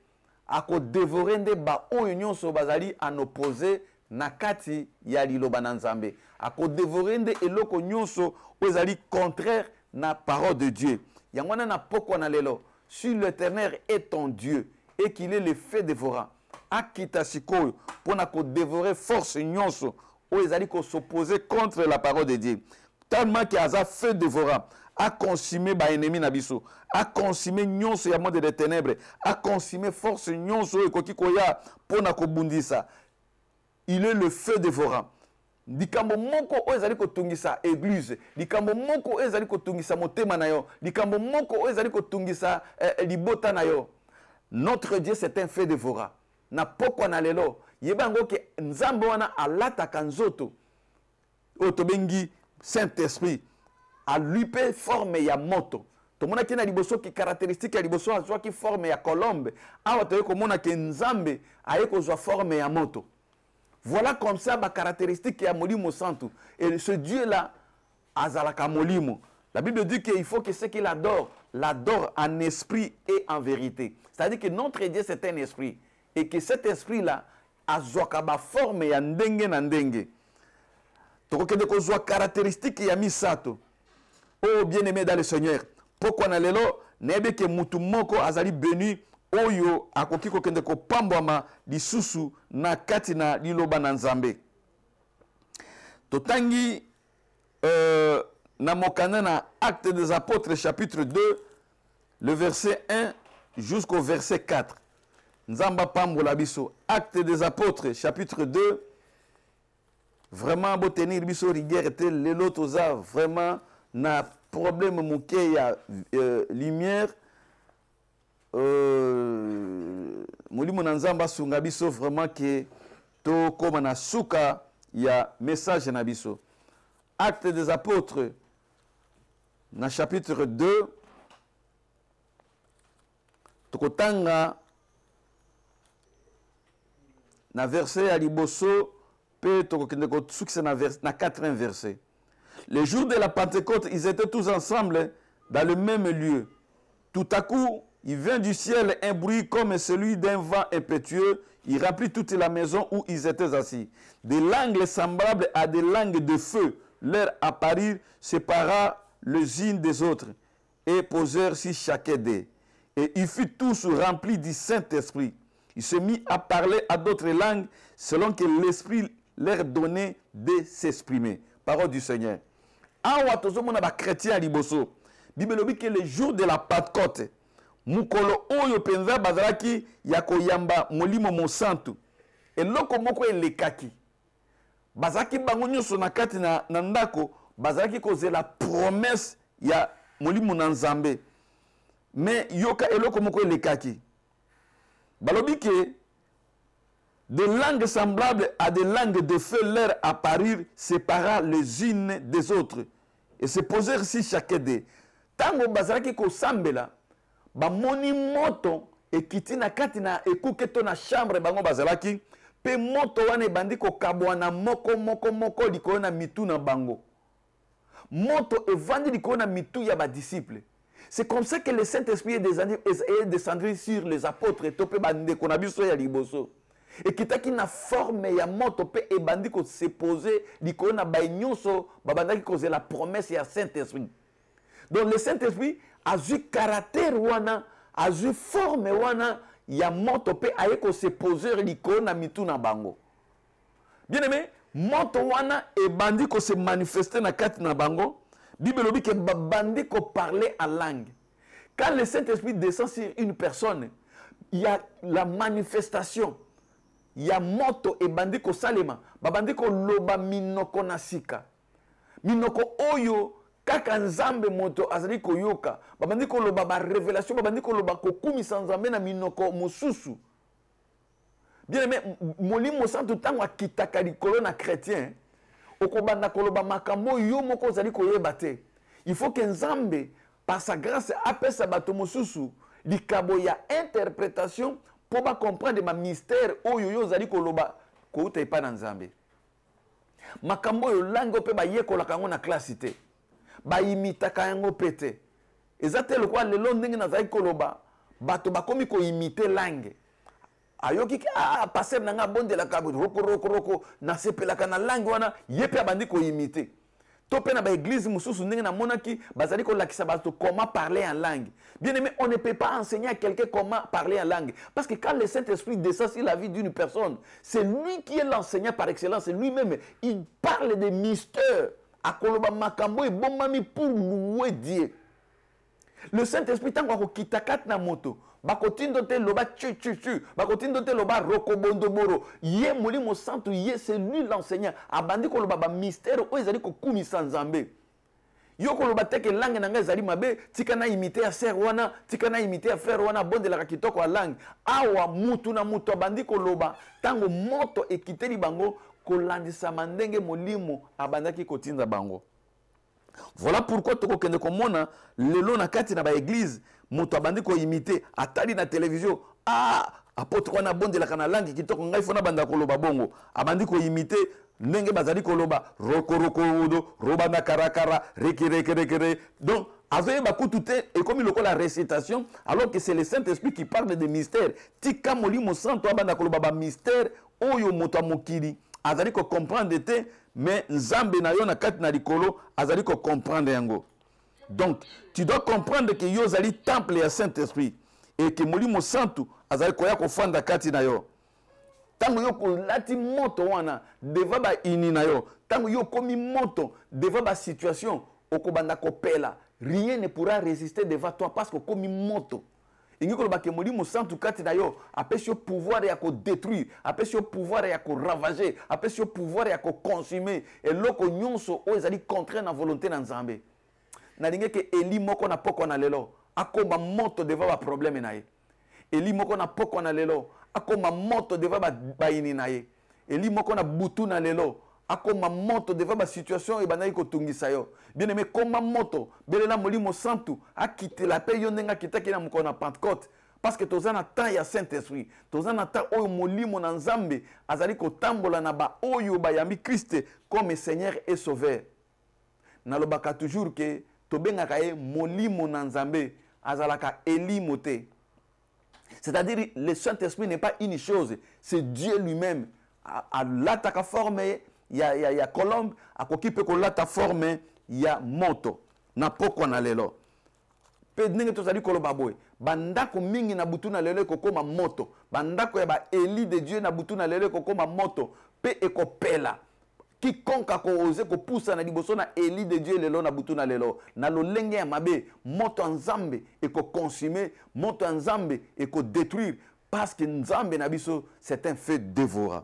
ako dévorer nde ba oyo nyonso bazali en opposé na kati ya liloba na Nzambe. Ako dévorer nde eloko nyonso ezali contraire na parole de Dieu. Yangwana na poko na lelo, si l'Éternel est ton Dieu et qu'il est le fait dévorant, akita sikoyo pona ko dévorer force nyonso ils allaient s'opposer contre la parole de Dieu. Tellement qu'il y a un feu dévorant, à consumer les ennemis nabiso, à consumer nyonso ya monde des ténèbres, à consumer force nyonso et koki koya pona ko bundisa. Il est le feu dévorant. Likambo moko o ezali ko tungisa église, likambo moko o ezali ko tungisa motema na yo, likambo moko o ezali ko tungisa libota na yo. Notre Dieu c'est un feu dévorant. Na poko na lelo yebango ke Nzambe wana alataka nzoto otobengi Saint-Esprit a lui pe forme ya moto. Tomona ki na liboso ki caractéristique ya liboso azwa ki forme ya colombe. Awa toye komona ke Nzambe aye kozwa forme ya moto. Voilà comme ça ba caractéristique ya molimo santu. Et ce Dieu là azalaka molimo. La Bible dit qu'il faut que ceux qui l'adorent en esprit et en vérité. C'est-à-dire que notre Dieu c'est un esprit et que cet esprit là azwaka ba forme ya ndenge na ndenge. Tokokende kozwa caractéristique ya misato. Oh bien-aimé dans le Seigneur, pourquoi na lelo nebe ke mutu moko azali béni oyo akoki kokende ko pambwama lisusu na kati na liloba na Nzambe. Totangi na mokana na Actes des Apôtres chapitre 2 le verset 1 jusqu'au verset 4. Nzamba pambola biso. Actes des Apôtres chapitre 2. Vraiment beau tenir biso rigueur était lelo toza vraiment na problème mouké ya lumière molimo na Nzamba sunga biso vraiment que to koma na suka ya message na biso. Actes des Apôtres na chapitre 2 tokotanga na verset à liboso pe tokokende ko tsukisa na 4e verset. Le jour de la Pentecôte, ils étaient tous ensemble dans le même lieu. Tout à coup, il vint du ciel un bruit comme celui d'un vent impétueux. Il remplit toute la maison où ils étaient assis. Des langues semblables à des langues de feu leur apparurent, sépara les unes des autres, et posèrent sur chacun d'eux. Et ils furent tous remplis du Saint-Esprit. Ils se mirent à parler à d'autres langues, selon que l'Esprit leur donnait de s'exprimer. Parole du Seigneur. Awa tozomona ba chrétien liboso. Bible lobi que le jour de la Pentecôte, mukolo oyo penza bazalaki ya koyamba molimo mosantu. Eloko moko elekaki. Bazalaki bango nyonso na kati na ndako, bazalaki kozela promesse ya molimo na Nzambe. Mais yoka eloko moko elekaki. Balobi que des langues semblables à des langues de feu leur apparurent, séparant les unes des autres, et se posèrent sur chacun d'eux. Tango bazalaki ko sambela, ba moni moto ekiti na kati na ekuke to na chambre bango bazalaki, pe moto wane bandi ko kabwana moko likolo na mitu na bango. Moto evandi likolo na mitu ya ba disciples. C'est comme ça que le Saint-Esprit est descendu sur les apôtres et topé bande qu'on a vu sur ya liboso. Et qui taki na forme ya moto pe e bandi ko se poser likolo na ba nyonso babanda ki cause la promesse ya Saint-Esprit. Donc le Saint-Esprit a eu caractère wana, a eu forme wana ya moto pe aye ko se poser likolo na mitu na bango. Bien aimé, moto wana e bandi ko se manifester na kati na bango. Bible dit que bandi ko parler en langue. Quand le Saint-Esprit descend sur une personne, il y a la manifestation. Il y a moto et bandi ko salema. Bandi ko loba minoko nasika. Minoko oyo kaka nzambe moto azali ko yoka. Bandi ko loba ba révélation, bandi ko loba ko kumisa nzambe na minoko mususu. Bien aimé, molimo santo tango akitaka likolo na chrétien. Okobanda koloba makambo yo moko zali koyeba te. Il faut que Nzambe par sa grâce apesa bato mosusu likabo ya interprétation pour ba comprendre ma mystère oyo yo zali koloba ko uta epa na Nzambe. Makambo yo lango pe ba yekola kango na classe te. Ba imita kango pete. Ezate lokwa lelo ndenge na zali koloba bato bakomi ko imiter langue. Ayoki passer nanga bonde la kabo roko na sepelaka na langue wana yepe abandi ko imiter. Topé na ba église mususu ndenge na monaki bazali ko lakisa bato comment parler en langue. Bien aimé, on ne peut pas enseigner à quelqu'un comment parler en langue parce que quand le Saint-Esprit descend sur la vie d'une personne, c'est lui qui est l'enseignant par excellence, c'est lui-même, il parle des mystères. Akoloba makambo e bombami pour louer Dieu. Le Saint-Esprit tango ko kitakat na moto. Bakotindo te loba chu, bakotindo te loba rokobondo boro. Ye molimo santo ye c'est lui l'enseignant. Abandi ko loba ba mystère o ezali ko kumisa Nzambe. Yo ko loba teke langue na nga ezali mabe, tika na imiter a ser wana, tika na imiter a faire wana bonde la kitoko a langue. Awa mutu na mutu abandi ko loba tango moto ekiteli bango ko landisa mandenge molimo abandaki kotinda bango. Voilà pourquoi toko kende komona lelo na kati na ba église moto abandi ko imiter atali na télévision apôtre wana bonde la kana langue kitoko ngai fona banda ko loba bongo abandi ko imiter ndenge bazali ko loba roko udo roba na karakara reke donc azoye bakutu te et comme il la récitation alors que c'est le Saint-Esprit qui parle de mystère tika molimo santo abanda ko loba ba mystère oyo moto amokili azali ko comprendre te mais Nzambe na yo na kati na likolo azali ko comprendre yango. Donc tu dois comprendre que yo zali temple ya Saint-Esprit et que molimo santo azali ko ya ko fanda kati na yo. Tango yo ko lati moto wana deva ba ini na yo, tango yo komi moto deva ba situation okobanda ko pela, rien ne pourra résister devant toi parce que komi moto. Ingi ko ba ke molimo santo kati na yo apesi yo pouvoir ya ko détruire, apesi yo pouvoir ya ko ravager, apesi yo pouvoir ya ko consumer et loko nyonso o ezali contraire na volonté na Nzambe. Na linge ke Eli moko na poko na lelo akoma moto devant ba problème na ye. Eli moko na poko na lelo akoma moto devant ba ini na ye. Eli moko na butu na lelo akoma moto devant ba situation e banai ko tungisa yo. Bien aimé koma moto belela molimo santu akite la paix yo ndenga kitaki na mukona Pentecôte parce que tozana temps ya Saint-Esprit, tozana temps oyo molimo na Nzambe azali ko tambola na ba oyo bayambi Christ comme Seigneur et Sauveur. Nalobaka toujours que tobengaka ye molimo na Nzambe azalaka elimo te. C'est-à-dire le Saint-Esprit n'est pas une chose, c'est Dieu lui-même. À l'attaque formée, ya colombe akoki pe kolata forme ya moto na poko na lelo pe ndenge tozali koloba boye bandako mingi na butu na lelo ekokoma moto bandako ya ba eli de Dieu na butu na lelo ekokoma moto pe ekopela quiconque a osé ko poussa na liboso na eli de Dieu lelo na butu na lelo na lolenge ya mabe moto nzambe eko consumer moto nzambe eko détruire parce que nzambe na biso c'est un feu dévorant.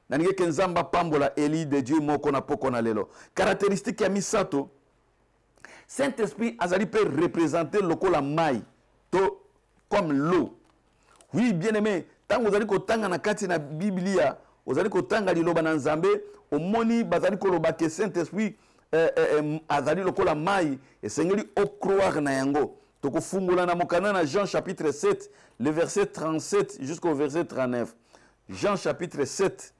Nanige ke nzamba pambola eli de Dieu moko na poko na lelo caractéristique ya misato Saint-Esprit azali peut représenter lokola mai to comme l'eau. Oui bien aimé tant vous allez ko tanga na kati na Biblia vous allez ko tanga liloba na nzambe omoni bazali koloba ke Saint-Esprit azali lokola mai esengeli o croire na yango toko fungula na mokana na Jean chapitre 7 le verset 37 jusqu'au verset 39. Jean chapitre 7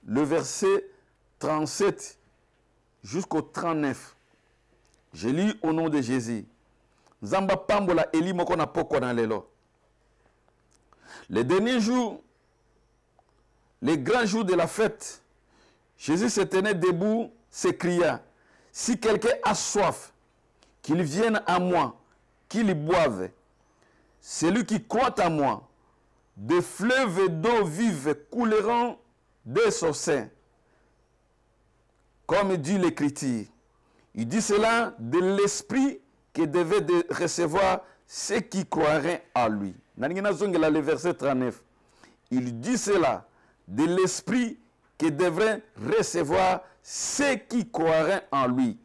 le verset 37 jusqu'au 39. Je lis au nom de Jésus. Zamba pambola eli moko na poko na lelo. Les derniers jours, les grands jours de la fête, Jésus se tenait debout, s'écria, si quelqu'un a soif, qu'il vienne à moi, qu'il y boive. Celui qui croit à moi, des fleuves d'eau vive couleront de son sein. Comme dit l'Écriture. Il dit cela de l'esprit qui devait recevoir ceux qui croiraient en lui. Le verset 39. Il dit cela de l'esprit qui devrait recevoir ceux qui croiraient en lui.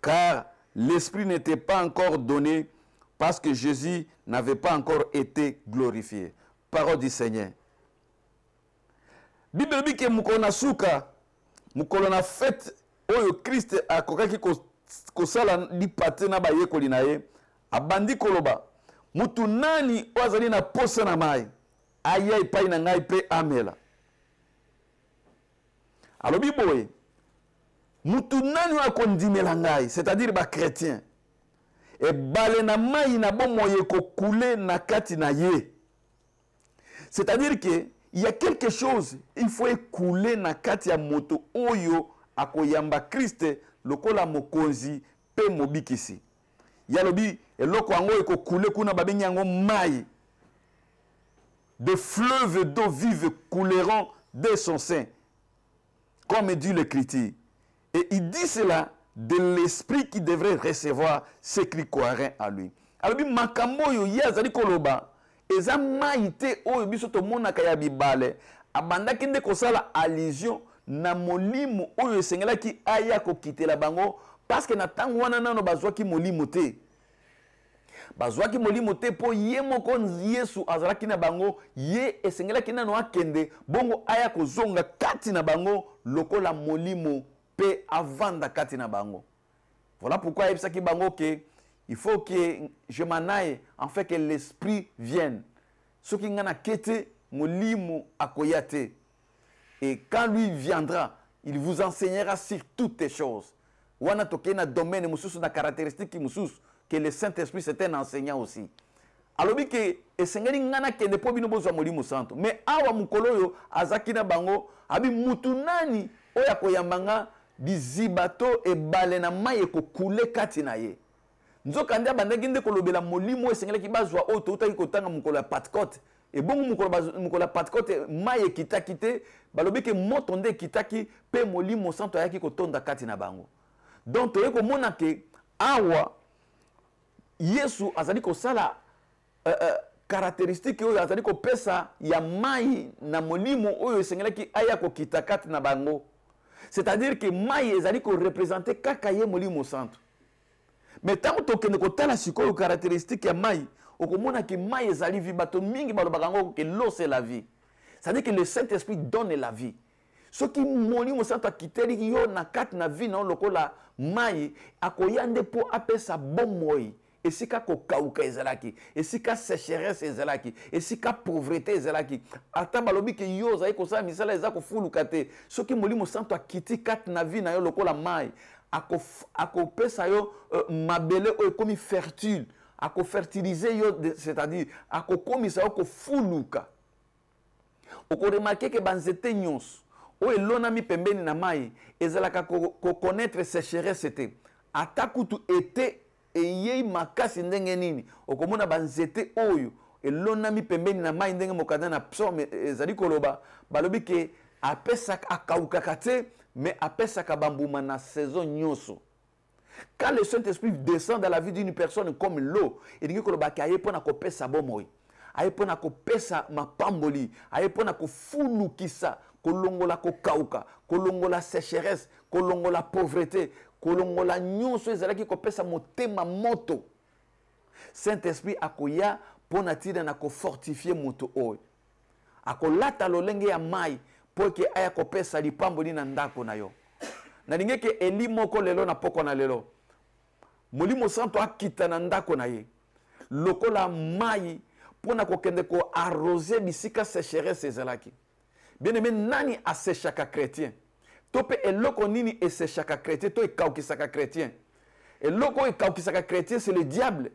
Car l'esprit n'était pas encore donné parce que Jésus n'avait pas encore été glorifié. Parole du Seigneur. Bible dit que mukona suka mukona fête oyo Christ akokaki kosala lipate na bayekoli na ye abandi koloba mutu nani ozali na posa na mai aya epai na ngai pe amela alobi boye mutu nani akondimela ngai c'est-à-dire ba chrétien e bale na mai na bomoye ko couler na kati na ye c'est-à-dire que il y a quelque chose il faut écouler na kati ya moto oyo akoyamba Christ lokola mokonzi pe mobikisi yalobi eloko yango ekokule kuna babengi yango mai de fleuves d'eau vive couleront de son sein comme dit l'Écriture et il dit cela de l'esprit qui devrait recevoir ceux qui croiraient à lui alobi makambo oyo ye azali koloba eza mai te oyo biso tomonaka ya bibale abandaki nde kosala allusion na molimo oyo esengelaki aya kokitela bango parce que na ntango wana nano bazwaki molimo te bazwaki molimo te mpo ye moko Yesu azalaki na bango ye esengelaki nano akende bongo aya kozonga kati na bango lokola molimo pe avanda kati na bango. Voilà pourquoi yebisaki bango que il faut que je m'en aille en fait que l'esprit vienne soki ngana kete molimo akoyate. Et quand lui viendra, il vous enseignera sur toutes les choses. Wana toke na domaine mususu na caractéristique mususu que le Saint-Esprit c'est un enseignant aussi. Alobi ke esengeli ngana kende po bino bozwa molimo santo. Mais awa mukolo yo azaki na bango abi mutu nani oya koyambanga bizibato e bale na mai ekokule kati na ye. Nzoka ndia bandaki nde kolobela molimo esengeli ki bazwa o to utaki kotanga mukolo ya Pentecôte. Et bon mukolo ya Pentecôte mai ekitaki te balobi ke moto nde ekitaki pe molimo santo ayaki kotonda kati na bango. Donc toye komona ke awa Yesu azali kosala caractéristique oyo azali kopesa ya mai na molimo oyo esengelaki aya kokita kati na bango. C'est-à-dire que mai ezali ko représenter kaka ye molimo santo. Mais tant tokende kotala sikoyo caractéristique ya mai okomona ke mai ezali vi bato mingi balobaka ngo ke l'eau c'est la vie. C'est-à-dire que le Saint-Esprit donne la vie. Ce qui molimo santo akiteli yo na kati na vie na lokola mai akoyande po apesa bomoi. Esika ko kauka ezalaki, esika sécheresse ezalaki, esika pauvreté ezalaki. Ata balobi ke yo zai ko sa misala ezako fuluka te. Soki molimo santo akiti kati na vie na yo lokola mai, ako pesa yo mabele o komi fertile, ako fertiliser yo c'est-à-dire ako komisa yo ko fuluka. Oko remarquer que banzete nyonso o elonami pembeni na mai ezalaka ko connaître sécheresse te ata kutu ete eyei makasi ndenge nini okomona banzete oyo elonami pembeni na mai ndenge mokanda na psaume ezali koloba balobi ke apesaka akaukaka te mais apesaka bambuma na saison nyonso. Quand le Saint-Esprit descend dans la vie d'une personne comme l'eau, il dit que le bakaye pona ko pesa bomoi, aye pona ko pesa mapamboli, aye pona ko fulu kisa, ko longola ko kauka, ko longola sécheresse, ko longola pauvreté, ko longola nyonso ezalaki ko pesa motema moto. Saint-Esprit akoya pona tida na ko fortifier moto oyo. Akolata lolenge ya mai po ke aya ko pesa lipamboli na ndako na yo. Na ke eli moko lelo na poko na lelo molimo santo akita na ndako na ye lokola mai pona ko kende ko arroser bisika sécheresse ezalaki. Bien aimé, nani aseshaka chrétien tope eloko nini eseshaka chrétien to ekaukisaka chrétien eloko ekaukisaka chrétien c'est le diable.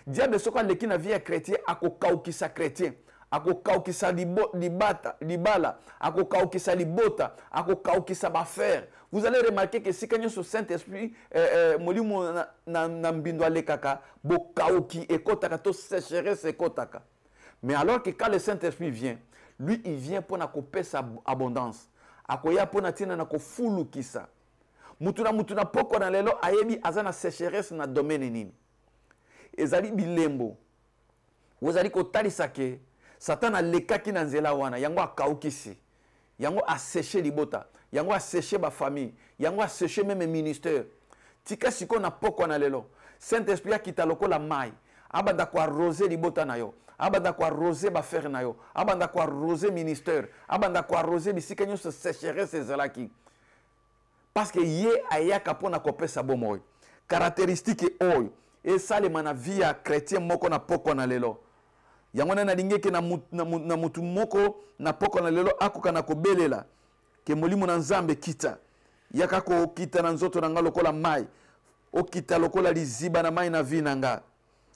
Diable soko aleki na vie ya chrétien akokaukisa chrétien, akokaukisa libala, akokaukisa libota, akokaukisa bafer. Vous allez remarquer que si quand ce Saint-Esprit molimo na mbindo alekaka bokauki ekotaka to sécheresse ekotaka. Mais alors que quand le Saint-Esprit vient, lui il vient pour na kopesa abondance. Akoya pour na tina na kofulu kisa. Mutuna poko na lelo ayebi azana sécheresse na domaine nini. Ezali bilembo. Wozali kotalisa ke Satan alekaki na nzela wana yango akaukisi. Yango asséché libota, yango asséché ba famille, yango asséché même ministère. Tika siko na poko na lelo. Saint-Esprit akita lokola mai. Abanda ko arroser libota na yo. Abanda ko arroser ba fer na yo. Abanda ko arroser ministère. Abanda ko arroser bisika nyonso sécheresse ezalaki. Parce que ye ayaka pona kopesa bomoy. Caractéristique oyo et ça le mana via chrétien moko na poko na lelo. Yango na lingeke na mutu moko na poko na lelo akoka na kobelela ke molimo na nzambe kita yaka ko kita na nzoto na ngalo kola mai o kita lokola liziba na mai na vi na nga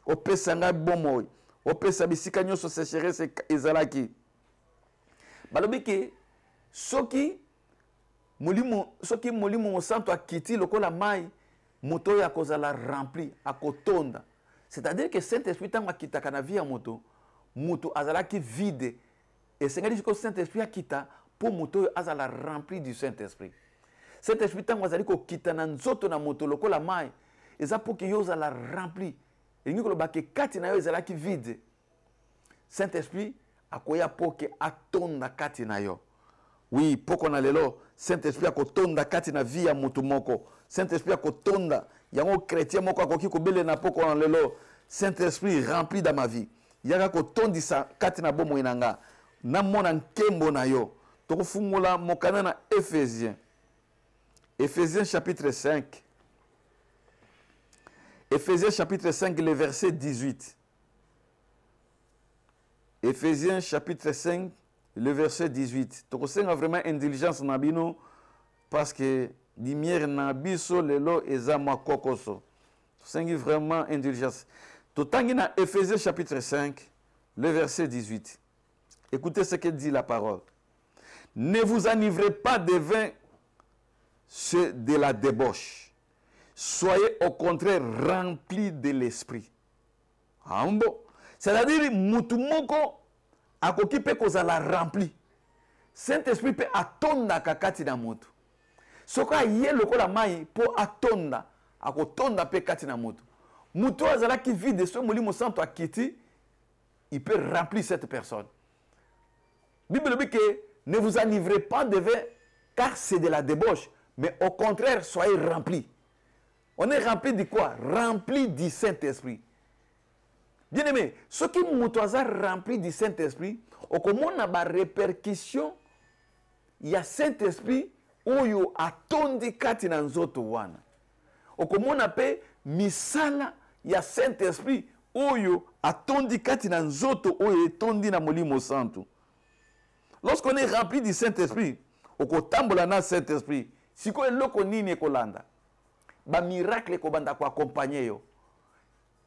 o pesa nga bomoy o pesa bisika nyonso sécheresse ezalaki balobi ke soki molimo santo akiti lokola mai moto ya kozala rempli akotonda, c'est-à-dire que Saint-Esprit tanga kitaka na vie ya moto mutu azalaki vide et c'est que Saint-Esprit akita pour mutu azala rempli du Saint-Esprit. Saint-Esprit tango azali ko kita na nzoto na moto lokola mai eza pour que yo azala rempli et ngiko lobake kati na yo azalaki vide. Saint-Esprit akoya pour que atonda kati na yo. Oui, poko na lelo Saint-Esprit akotonda kati na vie ya mutu moko. Saint-Esprit akotonda yango chrétien moko akoki ko bele na poko na lelo. Saint-Esprit rempli dans ma vie. Yaka ko tondisa kati na bomo inanga na mona nkembo na yo toko fungola mokana na Éphésiens chapitre 5. Éphésiens chapitre 5 le verset 18. Éphésiens chapitre 5 le verset 18. Toko senga vraiment indulgence na bino parce que lumière na biso lelo eza makokoso. Sengi vraiment indulgence. Totangi na Éphésiens chapitre 5, le verset 18. Écoutez ce que dit la parole. Ne vous enivrez pas de vin, c'est de la débauche. Soyez au contraire remplis de l'esprit. Ambo. C'est-à-dire, mutumoko akoki pe kozala rempli. Saint-Esprit pe atonda kakati na mutu. Soka ye lokola mai po atonda, akotonda pe kati na mutu. Mutu azalaki vide, so molimo santo akiti, il peut remplir cette personne. Bible dit que ne vous enivrez pas de vin, car c'est de la débauche, mais au contraire, soyez remplis. On est rempli de quoi? Rempli du Saint-Esprit. Bien aimé, ce qui mutu aza rempli du Saint-Esprit, au comment na ba répercussion, il y a Saint-Esprit oyo atondi kati na nzoto wana. Au comment na pe misala ya Saint-Esprit oyo atondi kati na nzoto oyo etondi na molimo santo. Lorsqu'on est rempli du Saint-Esprit, okotambola na Saint-Esprit, siko eloko nini ekolanda. Ba miracle ekobanda ko accompagner yo.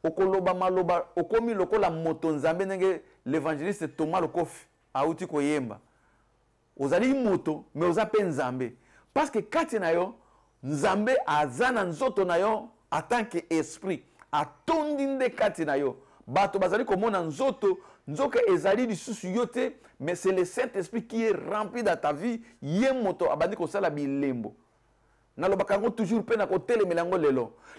Okoloba maloba okomi lokola moto nzambe ndenge l'évangéliste Thomas Lokofi auti koyemba. ozali moto mais oza pe nzambe parce que kati na yo nzambe aza na nzoto na yo en tant que esprit atondi nde kati na yo bato bazali komona nzoto nzoka ezali lisusu yo te mais c'est le Saint-Esprit qui est rempli dans ta vie ye moto abandi kosala bilembo nalobaka yango toujours mpe na kotelemela yango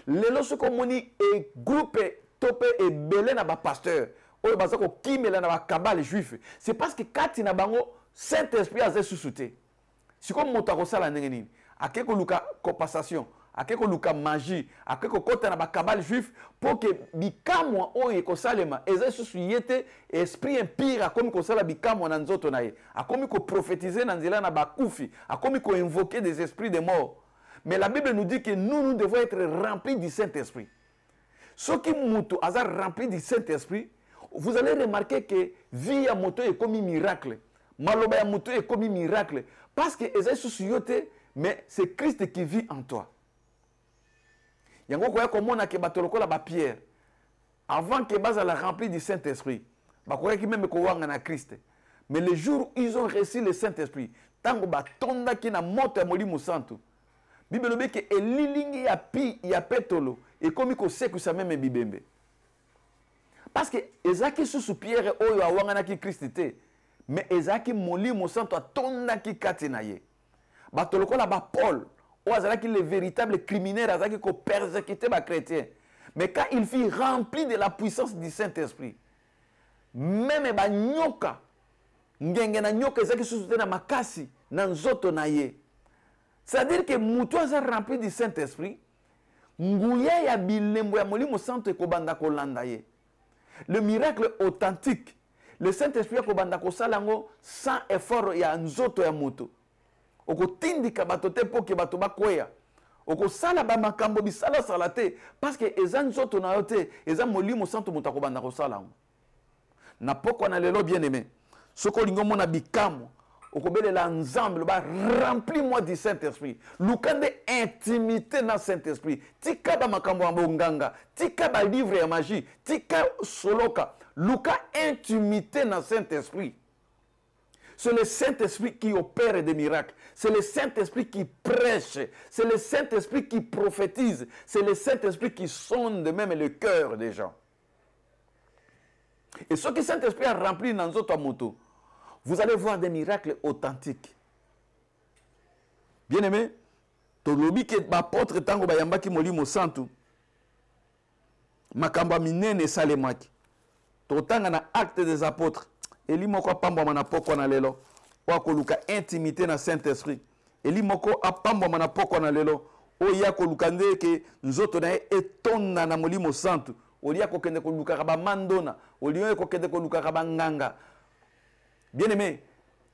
lelo soki omoni groupe to mpe ebele na bapasteur oyo baza kokimela na bakabale juif c'est parce que kati na bango Saint-Esprit aza susu te sikoyo moto akosala ndenge nini ake koluka compensation ake koluka magie ake kokota na bakabale juif mpo ke bikamwa oyo ekosalema eza susu ye te esprit impire akomi kosala bikamwa na nzoto na ye akomi koprofetize na nzela na bakufi akomi koinvoquer des esprits de mort. Mais la Bible nous dit que nous devons être remplis du Saint-Esprit. Ceux qui sont remplis du Saint-Esprit, vous allez remarquer que vie à moto est comme un miracle. Maloba à moto est comme un miracle. Parce que mais c'est Christ qui vit en toi. Il y a comme on a la pierre. Avant que base la rempli du Saint-Esprit, même Christ. Mais le jour où ils ont reçu le Saint-Esprit, tant que na moto molimo santo. Bible dit que elilingi ya petolo et comme ko seku sa même bibembe. Parce que ezaki sous pierre oyo awanga ki Christ te, mais ezaki molimo santo atonda ki katina ye. Batolo ko la ba Paul, o azalaki le véritable criminel azaki ko persécuter ba chrétien. Mais quand il fut rempli de la puissance du Saint-Esprit, même ba nyoka ngenge na nyoka ezaki sous na makasi na nzoto na ye. C'est-à-dire que Moutoua est rempli du Saint-Esprit. Ngouya ya bilembo ya molimo santo ekobanda kolanda ye. Le miracle authentique. Le Saint-Esprit ekobanda kosalango sans effort ya nzoto ya moto. Oko tindika bato te po ke bato bakweya. Oko sala ba makambo bisala salate parce que eza nzoto na yo te, eza molimo santo moto akobanda kosalango. Na poko na lelo bien aimé. Soko lingo mona bikamo ensemble, remplis-moi du Saint-Esprit. Lukande intimité dans le Saint-Esprit. Tika ba makambo nganga, tika ba livre ya magie, tika soloka. Luka intimité dans le Saint-Esprit. C'est le Saint-Esprit qui opère des miracles. C'est le Saint-Esprit qui prêche. C'est le Saint-Esprit qui prophétise. C'est le Saint-Esprit qui sonde même le cœur des gens. Et ce que le Saint-Esprit a rempli dans notre moto, vous allez voir des miracles authentiques. Bien aimé, tolobi ke bapôtre tango bayambaki molimo santu makamba minene salemaki. Totanga na acte des apôtres. Eli moko apamba mana poko na lelo. Wakoluka intimité na Saint-Esprit. Eli moko apamba mana poko na lelo. Oya koluka ndeke nzoto na etonda na molimo santu. Olia kokende koluka kaba mandona. Olia kokende koluka kaba nganga. Bien aimé,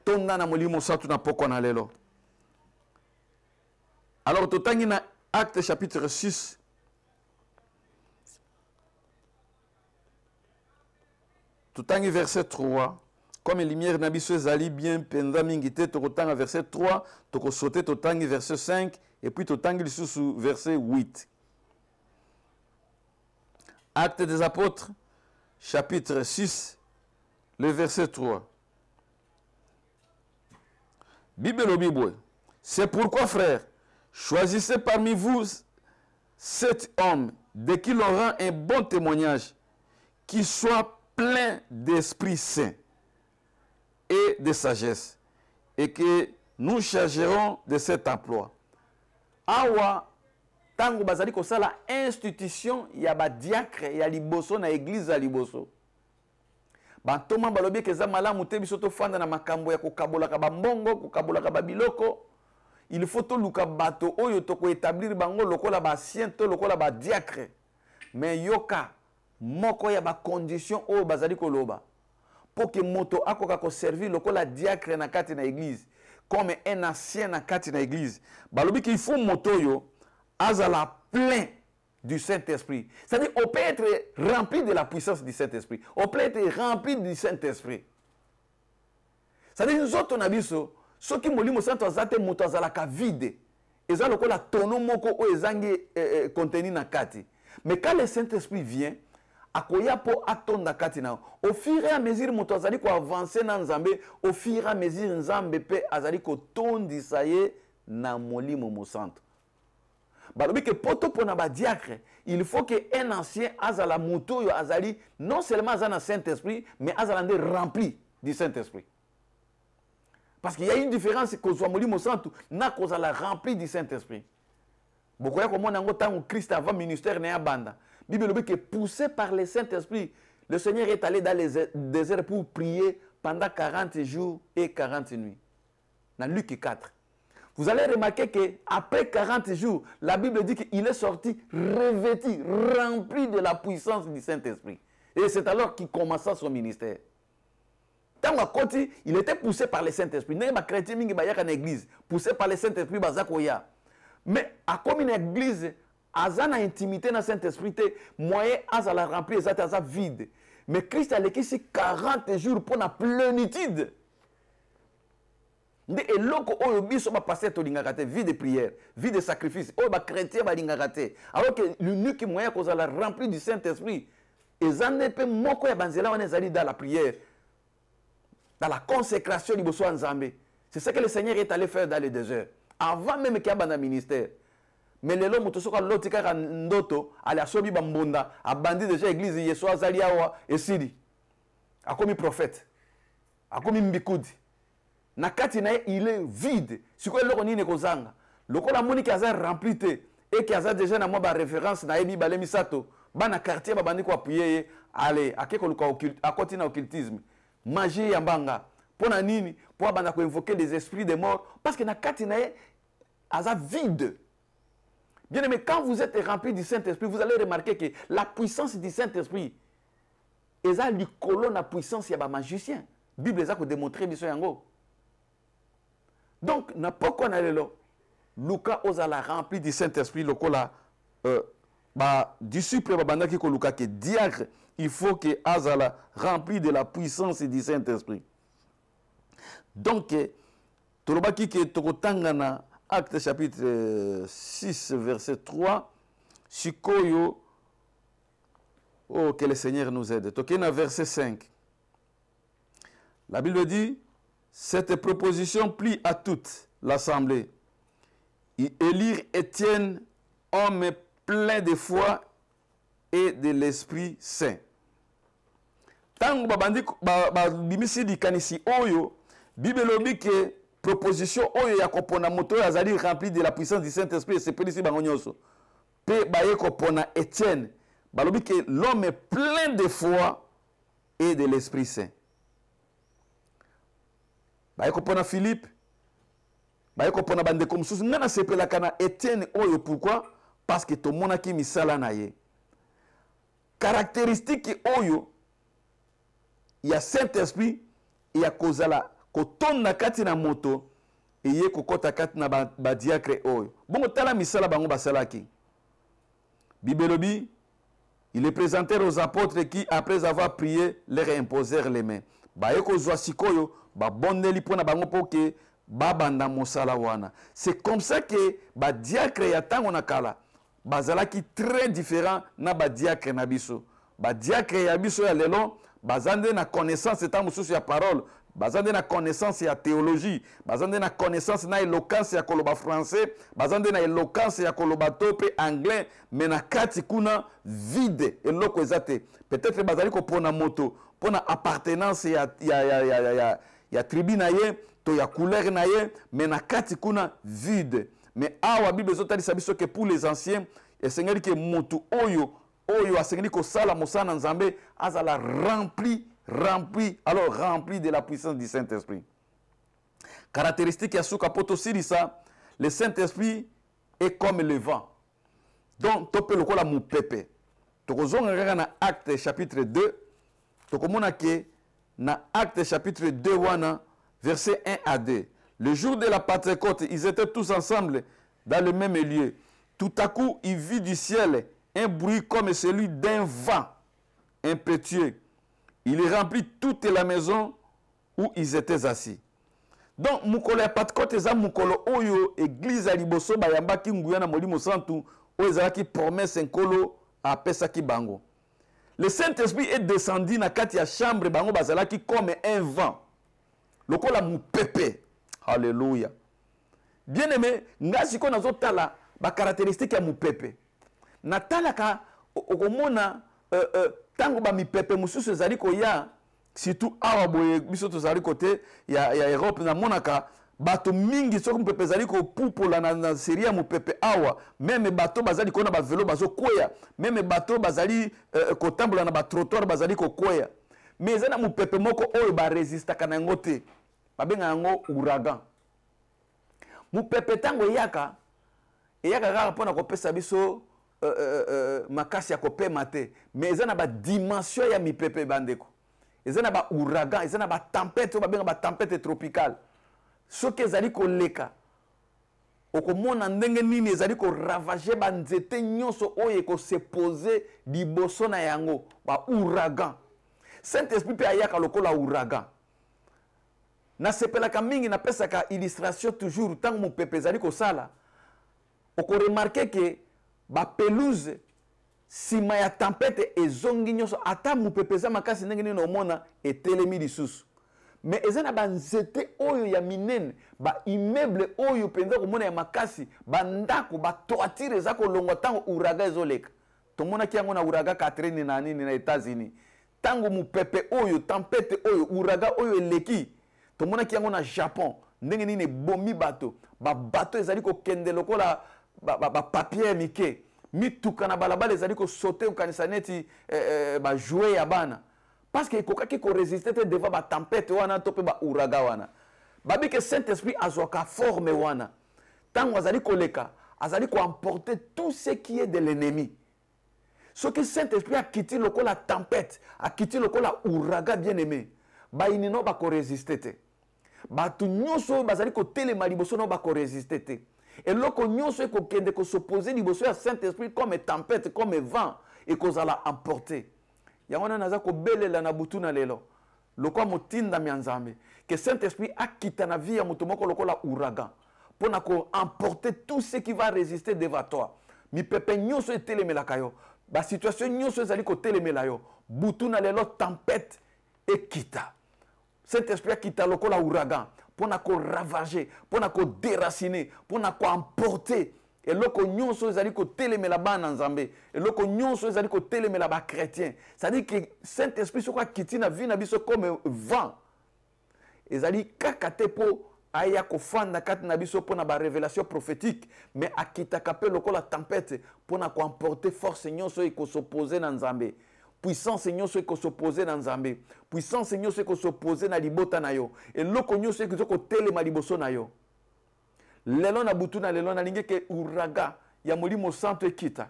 tonda na molimo santu na poko na lelo. Alors, totangi na Acte chapitre 6. Totangi verset 3. Comme lumière na biso ezali bien penza mingi te, tokotanga verset 3, tokosote totangi verset 5 et puis totangi lisusu verset 8. Acte des apôtres chapitre 6, le verset 3. Bible au Bible. C'est pourquoi, frères, choisissez parmi vous 7 hommes de qui l'on rend un bon témoignage, qui soit plein d'Esprit Saint et de sagesse, et que nous chargerons de cet emploi. Awa, tango bazali kosala institution ya ba diacre ya liboso na église ya liboso. Bantoma balobi ke za malamu te biso to fanda na makambo ya kokabola ka bambongo, kokabola ka babiloko. Il faut to luka bato oyo to ko établir bango lokola ba sien to lokola ba diacre. Mais yoka moko ya ba condition oyo bazali koloba. Pour que moto akoka ko servir lokola diacre na kati na église comme un ancien na kati na église. Balobi qu'il faut moto yo azala plein du Saint-Esprit. C'est-à-dire, on peut être rempli de la puissance du Saint-Esprit. On peut être rempli du Saint-Esprit. C'est-à-dire, nous autres, on a vu ça. Ceux qui molimo santo azate moto azalaka vide. Eza lokola tono moko o ezangi contenu na kati. Mais quand le Saint-Esprit vient, akoya po atonda kati na au fur et à mesure moto azali ko avancer na nzambe au fur et à mesure nzambe pe azali ko tondisa ye na molimo mosantu balobi que poto pona ba diacre il faut que un ancien azala moto yo azali non seulement azana Saint-Esprit mais azala nde rempli du Saint-Esprit parce qu'il y a une différence que soit molimo santu na kozala rempli du Saint-Esprit beaucoup ya komona ngo tango Christ avant ministère na ya banda Bible dit que poussé par le Saint-Esprit le Seigneur est allé dans les déserts pour prier pendant 40 jours et 40 nuits dans Luc 4. Vous allez remarquer qu'après 40 jours, la Bible dit qu'il est sorti revêtu, rempli de la puissance du Saint-Esprit. Et c'est alors qu'il commença son ministère. Tant à côté, il était poussé par le Saint-Esprit. Il n'y a pas de chrétien qui est en église, poussé par le Saint-Esprit, mais à comme une église, Azan a intimité dans le Saint-Esprit, moyen à la remplir, ça vide. Mais Christ a laissé 40 jours pour la plénitude. Et loko oyo biso ba passer to lingakate vie de prière, vie de sacrifice. Oyo ba chrétien ba lingakate. Alors que l'unique moyen qu'on a rempli du Saint-Esprit, ezane pe moko ya banzela wana ezali dans la prière, dans la consécration liboso ya Nzambe. C'est ce que le Seigneur est allé faire dans le désert. Avant même qu'il y ait un ministère. Mais les gens qui sont là, ils ndoto, ali asobi bambonda, abandi déjà l'église Yesu azali awa esidi. Akomi prophète. Akomi mbikudi. Na kati na il est vide. Siko loko nini kozanga. Loko la moni ki aza rempli te et ki aza déjà na mo ba référence na ebi balemi sato. Ba na quartier ba bandi ko appuyer allez akeko luka occulte akoti na occultisme. Magie ya mbanga. Pona nini pour banda ko invoquer des esprits de mort parce que na kati na aza vide. Bien aimé, quand vous êtes rempli du Saint-Esprit, vous allez remarquer que la puissance du Saint-Esprit est à l'icône la puissance ya ba magicien. Bible est à démontrer biso yango. Donc, n'a pas qu'on a le Luka osala rempli du Saint-Esprit, le kola, disciple babandaki ko Luka ke diacre, il faut que azala rempli de la puissance du Saint-Esprit. Donc, tolobaki ke tokotangana Acte chapitre 6 verset 3, Shikoyo, oh que le Seigneur nous aide. Tokena verset 5. La Bible dit cette proposition plie à toute l'assemblée. Ils élirent Étienne, homme plein de foi et de l'Esprit Saint. Tant que bimisi di kanisi oyo, Bible dit que proposition oyo ya kopona moto azali rempli de la puissance du Saint-Esprit, c'est pelisi bango nyoso. Pe baye kopona Étienne, balobi que l'homme est plein de foi et de l'Esprit Saint. Baye kopona Philippe, baye kopona bande comme sous ngana sepela kana Étienne oyo pourquoi? Parce que to monaki misala na ye. Caractéristique oyo il y a Saint-Esprit, il y a kozala kotonda kati na moto et ye kokota kati na ba diacre oyo. Bongo tala misala bango basalaki. Bibelobi, il les présentèrent aux apôtres qui après avoir prié leur imposèrent les mains. Baye kozwa sikoyo ba bondeli pona bango poke babanda mosala wana. C'est comme ça que ba diacre ya tango na kala bazalaki très différent na ba diacre na biso. Ba diacre ya biso ya lelo bazande na connaissance eta mususu ya parole, bazande na connaissance ya théologie, bazande na connaissance na éloquence ya koloba français, bazande na éloquence ya koloba tope anglais, mais na kati kuna vide eloko ezate. Peut-être bazali ko pona moto, pona appartenance ya tribu na ye, to ya couleur na ye, mais na kati kuna vide. Mais awa Bible zotali sabiso que pour les anciens, et Seigneur que moto oyo a Seigneur ko sala mosana nzambe azala rempli de la puissance du Saint-Esprit. Caractéristique ya suka poto sirisa, le Saint-Esprit est comme le vent. Donc tope lokola mupepe. Tokozonga kaka na Acte chapitre 2, tokomona ke na Acte chapitre 2 wana verset 1 à 2. Le jour de la Pentecôte, ils étaient tous ensemble dans le même lieu. Tout à coup, il vit du ciel un bruit comme celui d'un vent impétueux. Il remplit toute la maison où ils étaient assis. Donc, mukolo ya Pentecôte eza mukolo oyo église aliboso bayambaki nguya na molimo santu oyo ezalaki promesse nkolo apesaki bango. Le Saint-Esprit est descendu na kati ya chambre bango bazalaki comme un vent. Lokola mupepe. Alléluia. Bien aimé, nga siko nazotala ba caractéristique ya mupepe. Natalaka okomona tango ba mipepe mususu ezali koya surtout awa boye biso tozali côté ya Europe na monaka bato mingi soki mupepe ezali kopupola na série ya mupepe awa meme bato bazali kona ba vélo bazokwea meme bato bazali kotambola na ba trottoir bazali kokwea mais ezali na mupepe moko oyo ba resistaka na yango te babenga yango ouragan. Mupepe tango eyaka kaka mpona kopesa biso makasi ya kopema te mais eza na ba dimension ya mipepe bandeko. Eza na ba ouragan, eza na ba tempête oyo babenga ba tempête tropicale. Soki ezali koleka okomona ndenge nini ezali koravager ba nzete nyonso oyo ekosepose liboso na yango ba ouragan. Saint-Esprit mpe ayaka lokola ouragan. Nasepelaka mingi napesaka illustration toujours tango mopepe ezali kosala okoremarke ke ba pelouse sima ya tempête ezongi nyonso ata mopepe eza makasi ndenge nini omona etelemi lisusu mais eza na ba nzete oyo ya minene ba immeuble oyo penza komona ya makasi ba ndako ba toiture eza kolongwa tango ouragan ezoleka tomonaki yango na ouragan Catherine na nini na États-Unis tango mopepe oyo tempête oyo ouragan oyo eleki tomonaki yango na Japon ndenge nini ebomi bato ba bato ezali kokende lokola ba papier mike mituka na balabala ezali kosote okanisa neti ba jouer ya bana parce que ekokaki koresiste te devant ba tempête wana to pe ba ouragan wana babi que Saint-Esprit azwaka forme wana tango azali koleka azali koemporter tout ce qui est de l'ennemi. Ce que Saint-Esprit a quitté lokola tempête a quitté lokola ouragan bien aimé ba inino ba koresiste te bato nyonso bazali kotelema liboso no ba koresiste te eloko nyonso ekokende kosopose liboso ya Saint-Esprit comme tempête comme vent ekozala emporter yango wana naza kobelela na butu na lelo lokwa motinda mya nzambe que Saint-Esprit akita na vie ya moto moko lokola ouragan pona ko emporter tout ce qui va résister devant toi mipepe nyonso etelemelaka yo ba situation nyonso ezali kotelemela yo butu na lelo tempête ekita Saint-Esprit akita lokola ouragan pona ko ravager pona ko déraciner pona ko emporter eloko nyonso ezali kotelemela bana nzambe eloko nyonso ezali kotelemela ba chrétien ça dit que Saint-Esprit soko akiti na vie na biso comme vent ezali kaka te po aya kofanda kati na biso pona ba révélation prophétique mais akitaka pe lokola tempête pona ko emporter force nyonso ekosopose na nzambe puissance nyonso ekosopose na nzambe puissance nyonso ekosopose na libota na yo eloko nyonso ekotelema liboso na yo lelo na butu na lelo nalingi ke ouragan ya molimo santo ekita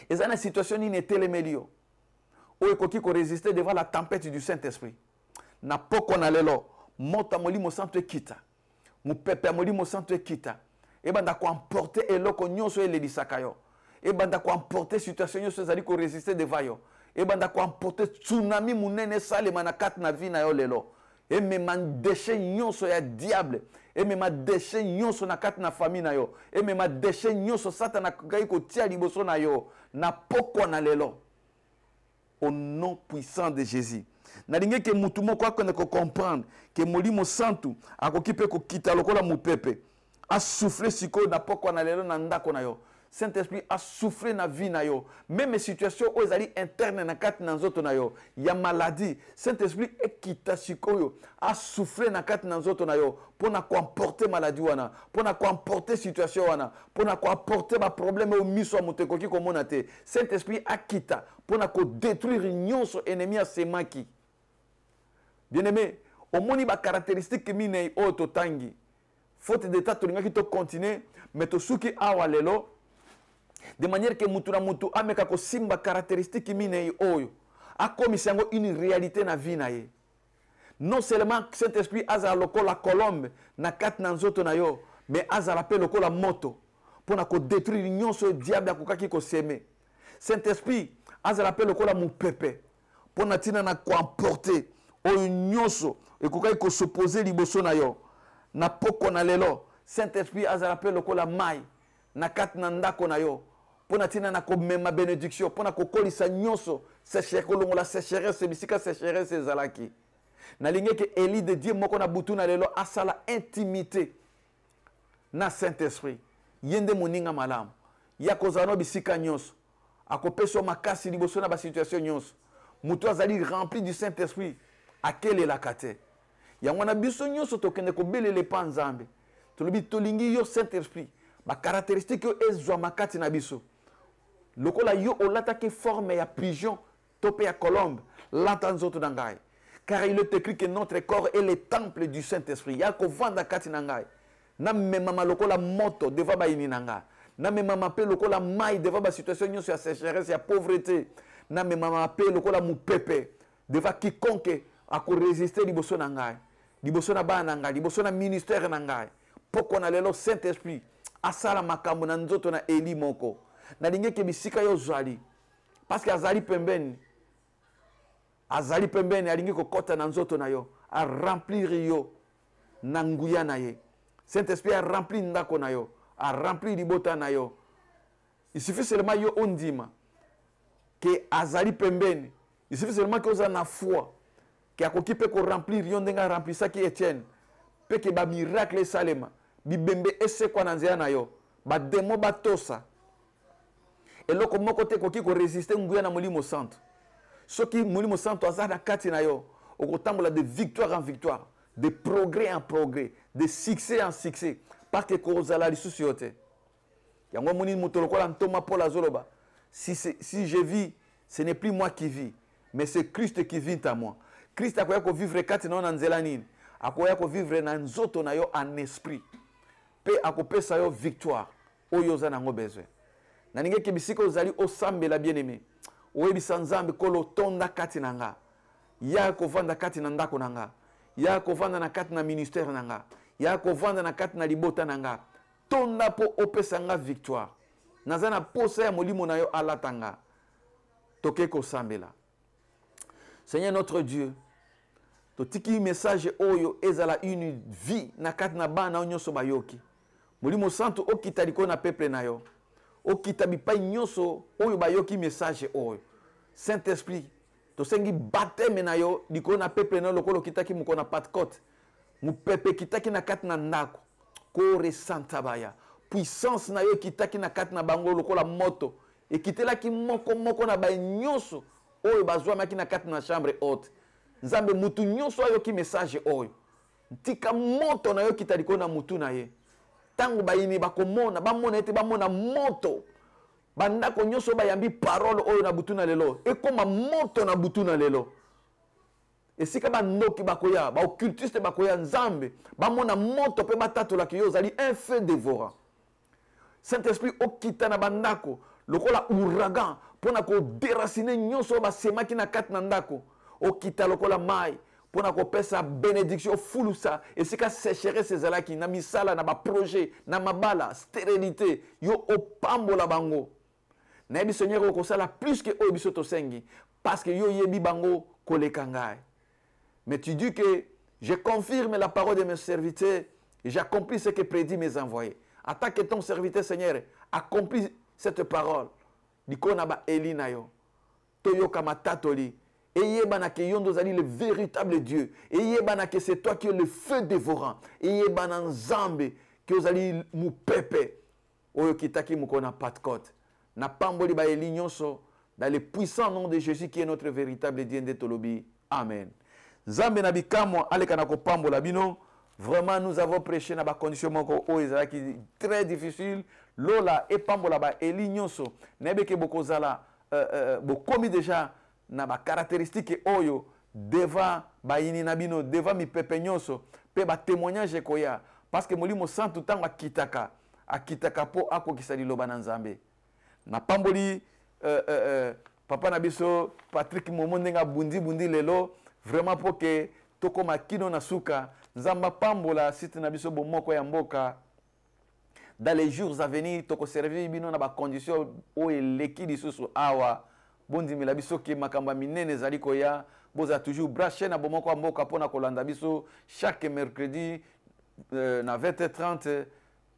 eza na situation nini etelemeli yo oyo ekoki korésister devant la tempête du Saint-Esprit na poko na lelo moto ya molimo santo ekita mopepe ya molimo santo ekita ebanda koemporter eloko nyonso elelisaka yo ebanda koemporter situation nyonso ezali korésister devant yo ebanda koemporter tsunami munene esalema na kati na vie na yo lelo emema déchet nyonso ya diable emema déchet nyonso na kati na famille na yo emema déchet nyonso satana akai kotia liboso na yo na pokwa na lelo au nom puissant de Jésus nalingi ke mutu moko akende comprendre ke molimo santu akoki mpe kokita lokola mopepe asouffle sikoyo na pokwa na lelo na ndako na yo Saint-Esprit a soufflé na vie na yo même situation oyo ezali interne na kati na nzoto na yo ya maladie Saint-Esprit ekita sikoyo a soufflé na kati na nzoto na yo pona koemporter maladie wana pona koemporter situation wana pona koemporter ba problème au miso moto ekoki komona te Saint-Esprit akita pona ko détruire nyonso ennemi ya semaki bien-aimé omoni ba caractéristique minei oyo totangi faute d'état tolingaki to continuer mais tosuki awa lelo de manière que mutu na mutu ameka ko simba caractéristique minei oyo akomisa yango une réalité na vie na ye non seulement Saint-Esprit azala lokola colombe na kati na nzoto na yo mais azala pe lokola moto pona ko détruire nyonso diable akokaki ko seme Saint-Esprit azala pe lokola mopepe pona tina na ko emporter oyo nyonso ekokaki ko s'opposer liboso na yo na poko na lelo Saint-Esprit azala pe lokola mai na kati na ndako na yo pona tina na ko mema bénédiction pona ko kolisa nyonso la sécheresse bisika sécheresse ezalaki nalingi ke Eli de Dieu moko na butu na lelo asala intimité na Saint-Esprit yende moninga malamu ya kozano bisika nyonso akopesa makasi liboso na ba situation nyonso mutu azali rempli du Saint-Esprit akelelaka te yango na biso nyonso tokende kobelela pa Nzambe tolobi tolingi yo Saint-Esprit ba caractéristique yo ezwa makati na biso lokola yo olataki forme ya pigeon tope ya colombe lata nzoto na ngai car il est écrit que notre corps est le temple du Saint-Esprit ya kovanda kati na ngai na memama lokola moto deva ba ini na ngai na memama pe lokola mai deva ba situation nyonso ya sécheresse ya pauvreté na memama pe lokola mupepe deva quiconque ako résister liboso na ngai liboso na bana na ngai liboso na ministère na ngai poko na lelo Saint-Esprit asala makambo na nzoto na Eli moko na lingeke bisika yo zwali parce que azali pembeni alingi kokota na nzoto na yo a remplir yo na nguya na ye Saint-Esprit a rempli ndako na yo a rempli libota na yo il suffit seulement yo ondima que azali pembeni il suffit seulement que oza na foi que akoki pe ko remplir yo ndenga remplissaki Etienne pe ke ba miracle salema bibembe esekwa na nzela na yo ba demo batosa eloko moko te koki ko résister nguya na Molimo Santo soki Molimo Santo azana kati na yo okotambola de victoire en victoire de progrès en progrès de succès en succès parce que kozala lisusu yo te yango moni moto lokola ntoma Paul azoloba si je vis ce n'est plus moi qui vis mais c'est Christ qui vit en moi Christ akoya ko vivre kati na nzela nini akoya ko vivre na nzoto na yo en esprit pe akopesa yo victoire oyo za nango besoin na ninge ke bisika ozali osambela bien-aimé oyebisa Nzambe kolo tonda kati na nga ya kovanda kati na ndako na nga ya kovanda na kati na ministère na nga ya kovanda na kati na libota na nga tonda po opesa nga victoire naza na posa ya molimo na yo alatanga toke kosambela. Seigneur notre Dieu totiki message oyo ezala une vie na kati na bana nyonso bayoki Molimo Santo okita liko na peuple na yo okita bipai nyonso oyo bayoki message oyo Saint-Esprit tosengi baptême na yo liko na peuple na lokolo kitaki muko na Pentecôte mu pepe kitaki na kati na ndako ko resanta baya puissance na yo kitaki na kati na bango lokola moto ekitelaki moko na ba nyonso oyo bazwa maki na kati na chambre haute Nzambe mutu nyonso ayoki message oyo tika moto na yo kitaliko na mutu na ye tango bayini bakomona bamona ete bamona moto bandako nyonso bayambi parole oyo na butu na lelo ekoma moto na butu na lelo esika bandoki bakoya ba occultiste bakoya Nzambe bamona moto pe batatola ki yo zali un feu dévorant Saint-Esprit okita na bandako lokola ouragan pona ko déraciner nyonso basemaki na kati na ndako okita lokola mai pona ko pesa bénédiction fulusa esika sécheresse ezalaki na misala na ba projet na mabala stérilité yo opambola bango na yebi Seigneur okosala plus que oyo biso tosengi parce que yo yebi bango koleka ngai mais tu dis que je confirme la parole de mes serviteurs et j'accomplis ce que prédit mes envoyés. Attends que ton serviteur Seigneur accomplit cette parole dikona ba Eli na yo toyoka matatoli eyebana ke yondo zali le véritable Dieu eyebana ke c'est toi qui es le feu dévorant eyebana Nzambe ki ozali mu pepe oyo kitaki mukona Pentecôte na pamboli ba Eli nyonso dans le puissant nom de Jésus qui est notre véritable Dieu ndetolobi amen. Nzambe na bikamwa aleka na kopambola bino. Vraiment, nous avons prêché dans des conditions qui très difficiles. Lola et pambola ba Eli nyonso. Nebe ke bokozala bokomi déjà na ba caractéristiques oyo deva ba ini nabino deva mi pepe nyonso pe ba témoignage koya parce que Molimo Santo tanga akitaka po akokisa liloba na Nzambe. Na pamboli papa na biso Patrick Momondenga bundi lelo vraiment pour que toko makino na suka Nzamba pambola site na biso bomoko ya mboka dans les jours à venir toko servir bino na ba condition o eleki lisusu awa bondi mila biso ki makamba minene zali koya boza toujours braché na bomoko ya mboka pona kolanda biso chaque mercredi na 20h30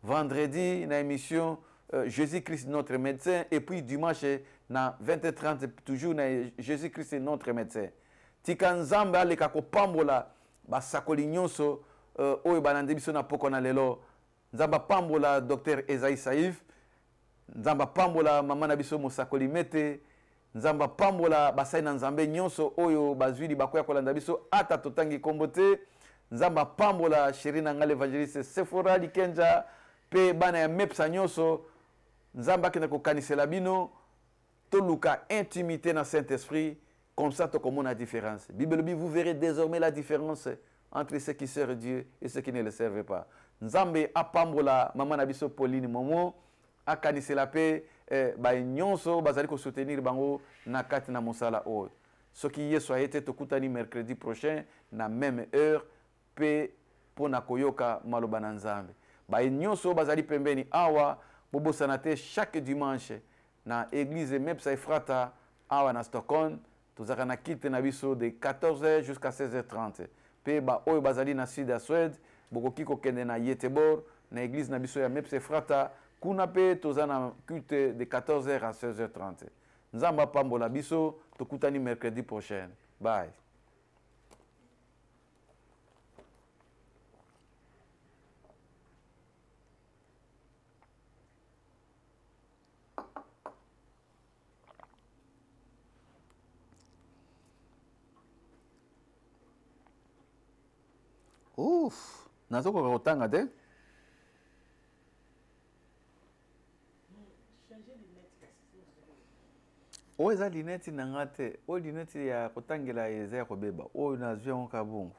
vendredi na émission Jésus-Christ notre médecin. Et puis dimanche, na 20h30, toujours na Jésus-Christ notre médecin. Tika nzambe aleka kopambola basakoli nyonso oyo banande biso na poko na lelo. Nzamba pambola Dr Esaïe Saïf. Nzamba pambola mama na biso mosakoli mete. Nzamba pambola basai na nzambe nyonso oyo bazwili bakoya kolanda biso ata totangi kombo te. Nzamba pambola chéri na nga l'évangéliste Sephora Likenja pe bana ya mepsa nyonso. Nzamba kena kokanisela bino toluka intimité na Saint-Esprit comme ça to comme on a différence. Bible vous verrez désormais la différence entre ceux qui servent Dieu et ceux qui ne le servent pas. Nzambe apambola mama na biso Pauline Momo akanisela pe ba nyonso bazali ko soutenir bango na kati na mosala o. Ce qui yeso a été tokutani mercredi prochain na même heure pe pona koyoka maloba na Nzambe. Ba nyonso bazali pembeni awa bobosana te chaque dimanche na église Mepsa Efrata awa na Stockholm. Tozaka na kite na biso de 14h jusqu'à 16h30. Pe ba oyo bazali na sud ya Suède bokoki kokende na Yetebor na église na biso ya Mepsa Efrata kuna pe tozana culte de 14h à 16h30. Nzamba pambola biso tokutani mercredi prochain. Bye. Ouf, nazoko kotanga te. O eza lineti na nga te. O lineti ya kotangela eza ya kobeba. O nazwi yango kabungu.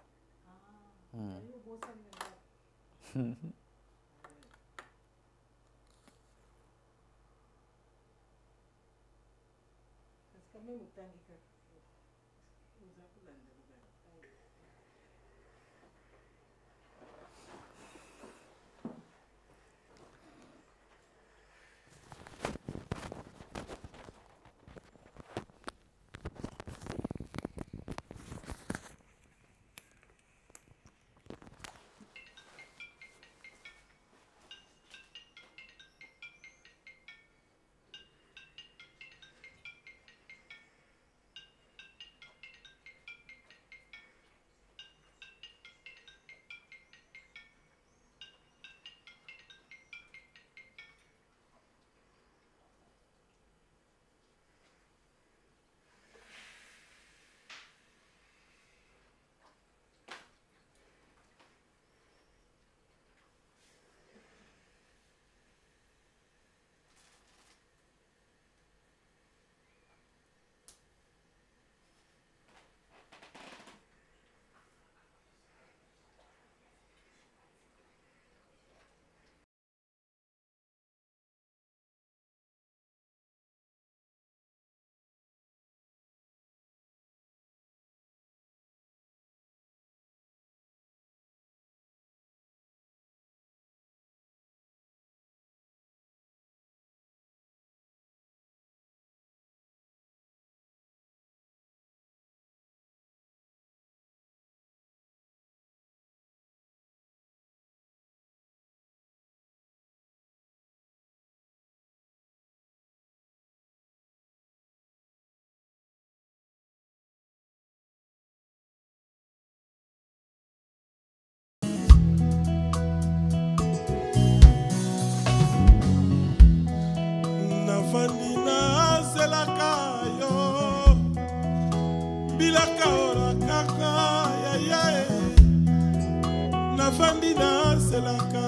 Nafandina selaka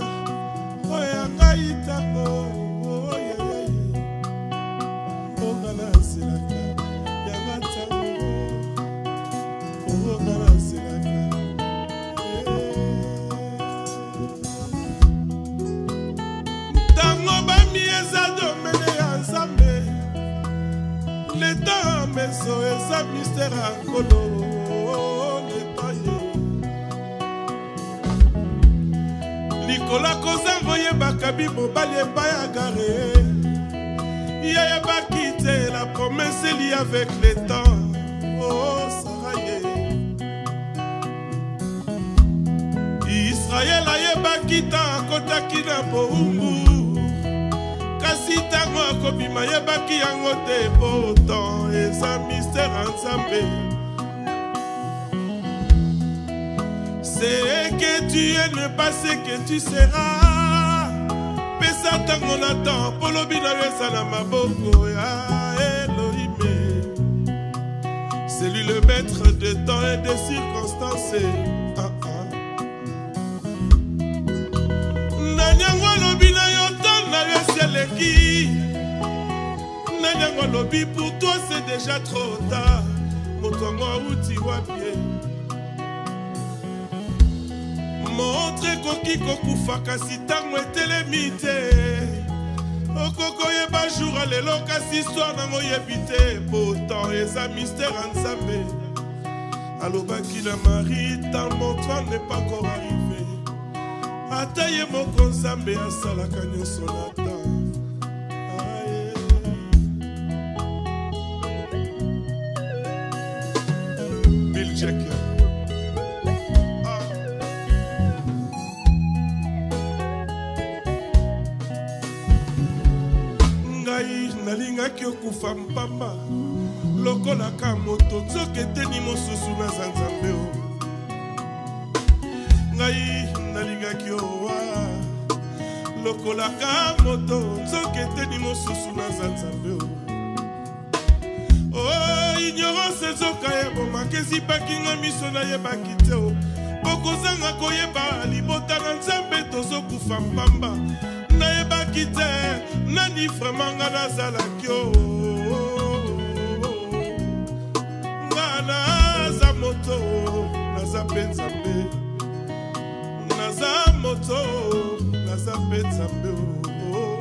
oyanga itako ogana selaka yanga tango ogana selaka tango bamieza domene ya Nzambe le temps meso eza mystère akolo Nikola kozango yebaka bi mobali epai ya gare yayebaki te la promesse liée avec le temps oh Saraye Israël ayebaki ta akotaki na boumbu kobima yebaki yango te pourtant eza mystère ensemble. C'est que tu es ne pas ce que tu seras. Pesa tango na temps polobi na yesa na maboko ya Elohim. C'est lui le maître de temps et de circonstances. Nanyango lobi na yoton na yeseleki. Nanyango lobi pour toi c'est déjà trop tard. Motongo uti wapie. Montre koki kokufa kasi tango etelemi te. Okoko yeba jour alelo kasi histoire nango yebi te. Pourtant eza mystère Nzambe. Alobaki na Marie tant mon temps n'est pas encore arrivé. Ataye moko Nzambe asalaka nyonso na temps. Bill Jacker. Nalingaki okufa mpamba lokolaka moto nzoka eteni mosusu na Nzambe o. Ngai nalingaki owa lokolaka moto nzoka eteni mosusu na Nzambe o. Oh, ignorance ezoka yebomaka ezipaki nga miso nayebaki te o. Bokozanga koyeba libota na Nzambe tozokufa mpamba. Nayebaki te nani vraiment nga nazalaki o. Nga naza moto naza mpe Nzambe. Naza moto naza mpe Nzambe o.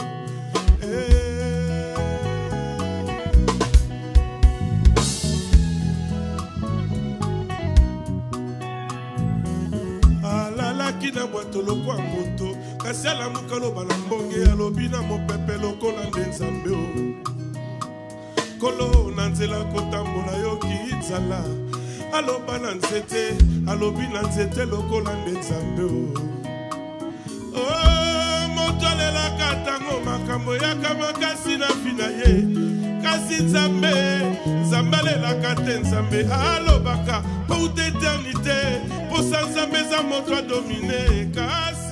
Alalaki na bwato lokwa moto kasi alamuka loba na mbonge alobi na mopepe lokola nde Nzambe o. Kolo na nzela kotambola yoki nzala aloba na nzete alobi na nzete lokola nde Nzambe o. Oh, moto alelaka tango makambo yaka makasi na fina ye kasi Nzambe Nzambe alelaka te Nzambe alobaka pour d'éternité pour sa Nzambe za moto a dominé kasi